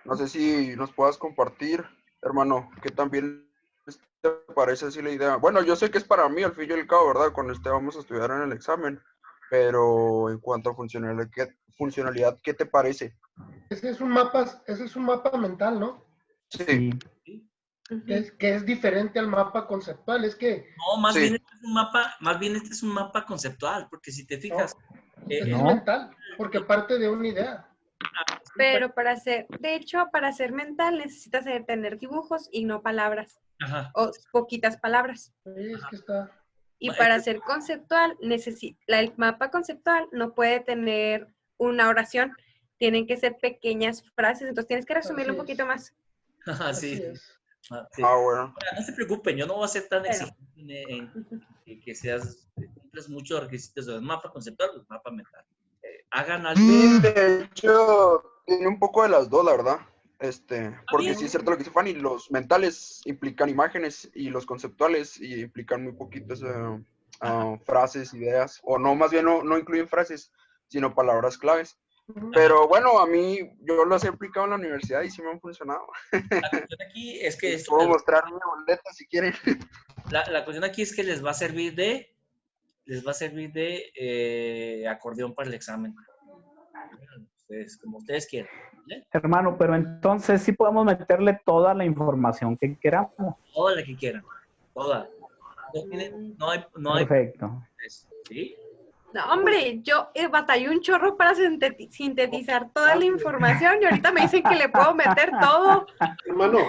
Speaker 7: No sé si nos puedas compartir, hermano, que también te parece así la idea. Bueno, yo sé que es para mí, al fin y al cabo, ¿verdad? Con vamos a estudiar en el examen, pero en cuanto a funcionalidad, ¿qué te parece?
Speaker 3: Ese es un mapa mental, ¿no?
Speaker 7: Sí.
Speaker 3: Que es diferente al mapa conceptual. Es que
Speaker 1: No, más bien este es un mapa conceptual, porque si te fijas.
Speaker 3: es mental, porque parte de una idea.
Speaker 4: Pero de hecho, para ser mental necesitas tener dibujos y no palabras.
Speaker 1: Ajá.
Speaker 4: O poquitas palabras.
Speaker 3: Sí, es que está.
Speaker 4: Y para ser conceptual, el mapa conceptual no puede tener una oración. Tienen que ser pequeñas frases, entonces tienes que resumirlo un poquito más.
Speaker 1: Sí. Sí.
Speaker 7: Bueno.
Speaker 1: No se preocupen, yo no voy a ser tan exigente en que cumplas muchos requisitos del mapa conceptual o mapa mental. Hagan algo.
Speaker 7: Sí, de hecho, tiene un poco de las dos, la verdad. Porque sí es cierto lo que dice Fanny, los mentales implican imágenes y los conceptuales y implican muy poquitas frases, ideas, o no, más bien no incluyen frases, sino palabras claves. Pero bueno, a mí, yo los he aplicado en la universidad y sí me han funcionado.
Speaker 1: La cuestión aquí es que
Speaker 7: puedo mostrar mi boleta si quieren.
Speaker 1: La cuestión aquí es que les va a servir de acordeón para el examen. Como ustedes quieran. ¿eh?
Speaker 6: Hermano, pero entonces sí podemos meterle toda la información que queramos.
Speaker 1: Toda la que quieran. Toda. No hay.
Speaker 6: Perfecto.
Speaker 1: ¿Sí?
Speaker 4: No, hombre, yo batallé un chorro para sintetizar toda la información y ahorita me dicen que le puedo meter todo.
Speaker 9: Hermano,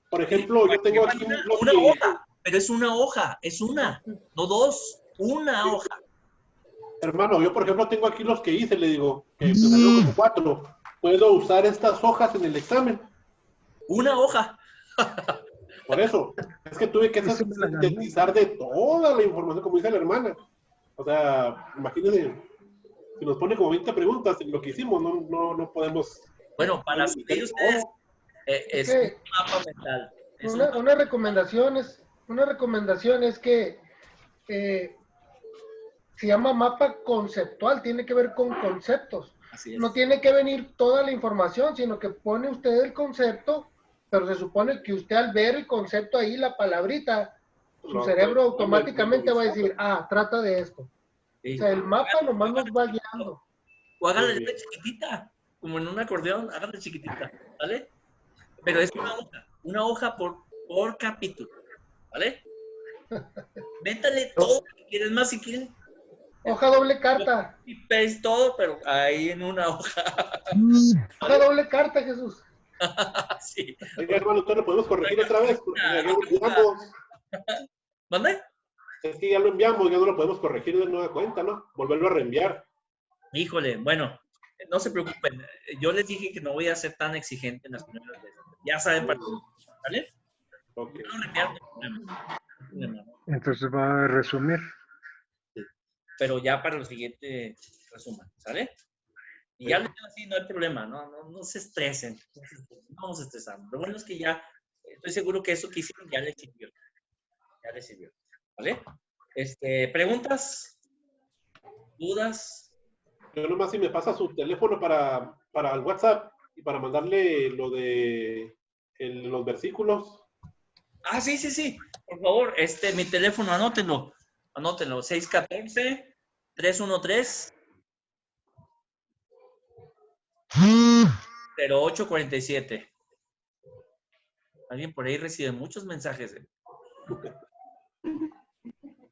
Speaker 9: por ejemplo, yo tengo aquí
Speaker 1: una hoja, pero es una hoja, es una, no dos, una hoja.
Speaker 9: Hermano, yo por ejemplo tengo aquí los que hice, le digo, que salieron como 4. ¿Puedo usar estas hojas en el examen?
Speaker 1: Una hoja.
Speaker 9: Por eso, es que tuve que sintetizar de toda la información, como dice la hermana. O sea, imagínense, si nos pone como 20 preguntas en lo que hicimos, no podemos...
Speaker 1: Bueno, para ustedes es un mapa mental.
Speaker 3: Una recomendación es que se llama mapa conceptual, tiene que ver con conceptos.
Speaker 1: Así es.
Speaker 3: No tiene que venir toda la información, sino que pone usted el concepto, pero se supone que usted al ver el concepto ahí, la palabrita, su cerebro automáticamente va a decir, trata de esto. Sí. O sea, el mapa nomás nos va guiando.
Speaker 1: O háganla de chiquitita, como en un acordeón, háganla chiquitita, ¿vale? Pero es una hoja por capítulo, ¿vale? Métale todo lo que quieres más si quieren.
Speaker 3: Hoja doble carta.
Speaker 1: Y paste todo, pero ahí en una hoja.
Speaker 3: Hoja doble carta, Jesús.
Speaker 9: Sí. Oiga, hermano, ¿usted lo podemos corregir otra vez?
Speaker 1: ¿Mande?
Speaker 9: Es que ya lo enviamos, ya no lo podemos corregir de nueva cuenta, ¿no? Volverlo a reenviar.
Speaker 1: Híjole, bueno, no se preocupen. Yo les dije que no voy a ser tan exigente en las primeras veces. Ya saben para qué, ¿vale?
Speaker 9: Ok.
Speaker 8: Entonces va a resumir.
Speaker 1: Sí. Pero ya para lo siguiente, resuman, ¿sale? Y ya lo tengo así, no hay problema, no se estresen. No vamos a estresar. Lo bueno es que ya, estoy seguro que eso que hicieron ya les sirvió. Ya les sirvió. ¿Vale? ¿Preguntas? ¿Dudas?
Speaker 9: Yo nomás si me pasa su teléfono para el WhatsApp y para mandarle lo de los versículos.
Speaker 1: Sí. Por favor, mi teléfono, anótenlo. 614-313-0847. Alguien por ahí recibe muchos mensajes.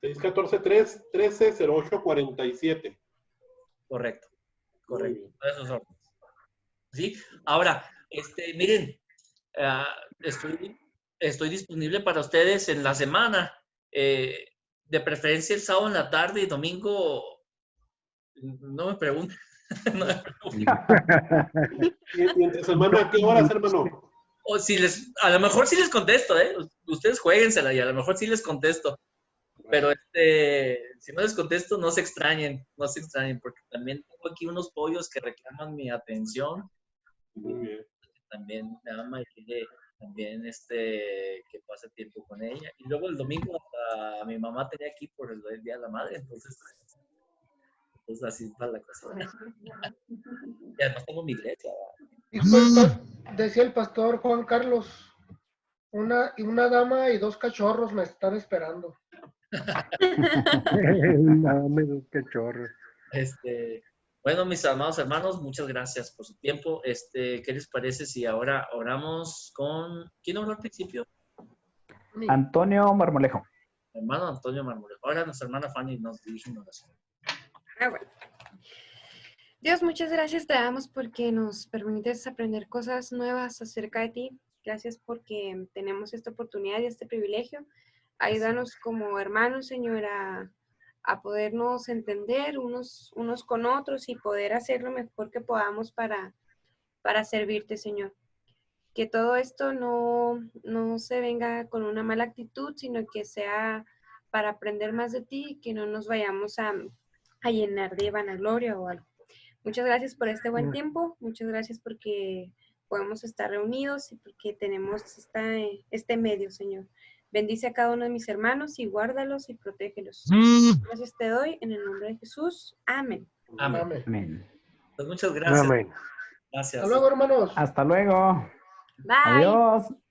Speaker 9: 614-313-0847.
Speaker 1: Correcto. Esos órdenes. ¿Sí? Ahora, miren, estoy disponible para ustedes en la semana. De preferencia el sábado en la tarde y domingo No me pregunten. No me pregunten.
Speaker 9: Y entre semana, ¿a qué horas, hermano?
Speaker 1: O si a lo mejor sí les contesto, ¿eh? Ustedes jueguensela y a lo mejor sí les contesto. Pero si no les contesto, no se extrañen, porque también tengo aquí unos pollos que reclaman mi atención.
Speaker 9: Muy bien.
Speaker 1: También me ama y quiere también que pase tiempo con ella. Y luego el domingo hasta mi mamá tenía aquí por el Día de la Madre, entonces así va la cosa. Y además tengo mi iglesia.
Speaker 3: Decía el pastor Juan Carlos, una dama y 2 cachorros me están esperando.
Speaker 8: Dame dos cachorros.
Speaker 1: Bueno, mis amados hermanos, muchas gracias por su tiempo. ¿Qué les parece si ahora oramos con... ¿Quién oró al principio?
Speaker 6: Antonio Marmolejo.
Speaker 1: Hermano Antonio Marmolejo. Ahora nuestra hermana Fanny nos dirige una oración.
Speaker 4: Bueno. Dios, muchas gracias te damos porque nos permites aprender cosas nuevas acerca de ti. Gracias porque tenemos esta oportunidad y este privilegio. Ayúdanos como hermanos, Señor, a podernos entender unos con otros y poder hacer lo mejor que podamos para servirte, Señor. Que todo esto no se venga con una mala actitud, sino que sea para aprender más de ti y que no nos vayamos a llenar de vanagloria o algo. Muchas gracias por este buen tiempo. Muchas gracias porque podemos estar reunidos y porque tenemos este medio, Señor. Bendice a cada uno de mis hermanos y guárdalos y protégelos. Gracias te doy en el nombre de Jesús. Amén.
Speaker 1: Amén.
Speaker 6: Amén.
Speaker 1: Pues muchas gracias.
Speaker 8: Amén.
Speaker 1: Gracias.
Speaker 3: Hasta luego, hermanos.
Speaker 6: Hasta luego.
Speaker 4: Bye.
Speaker 6: Adiós.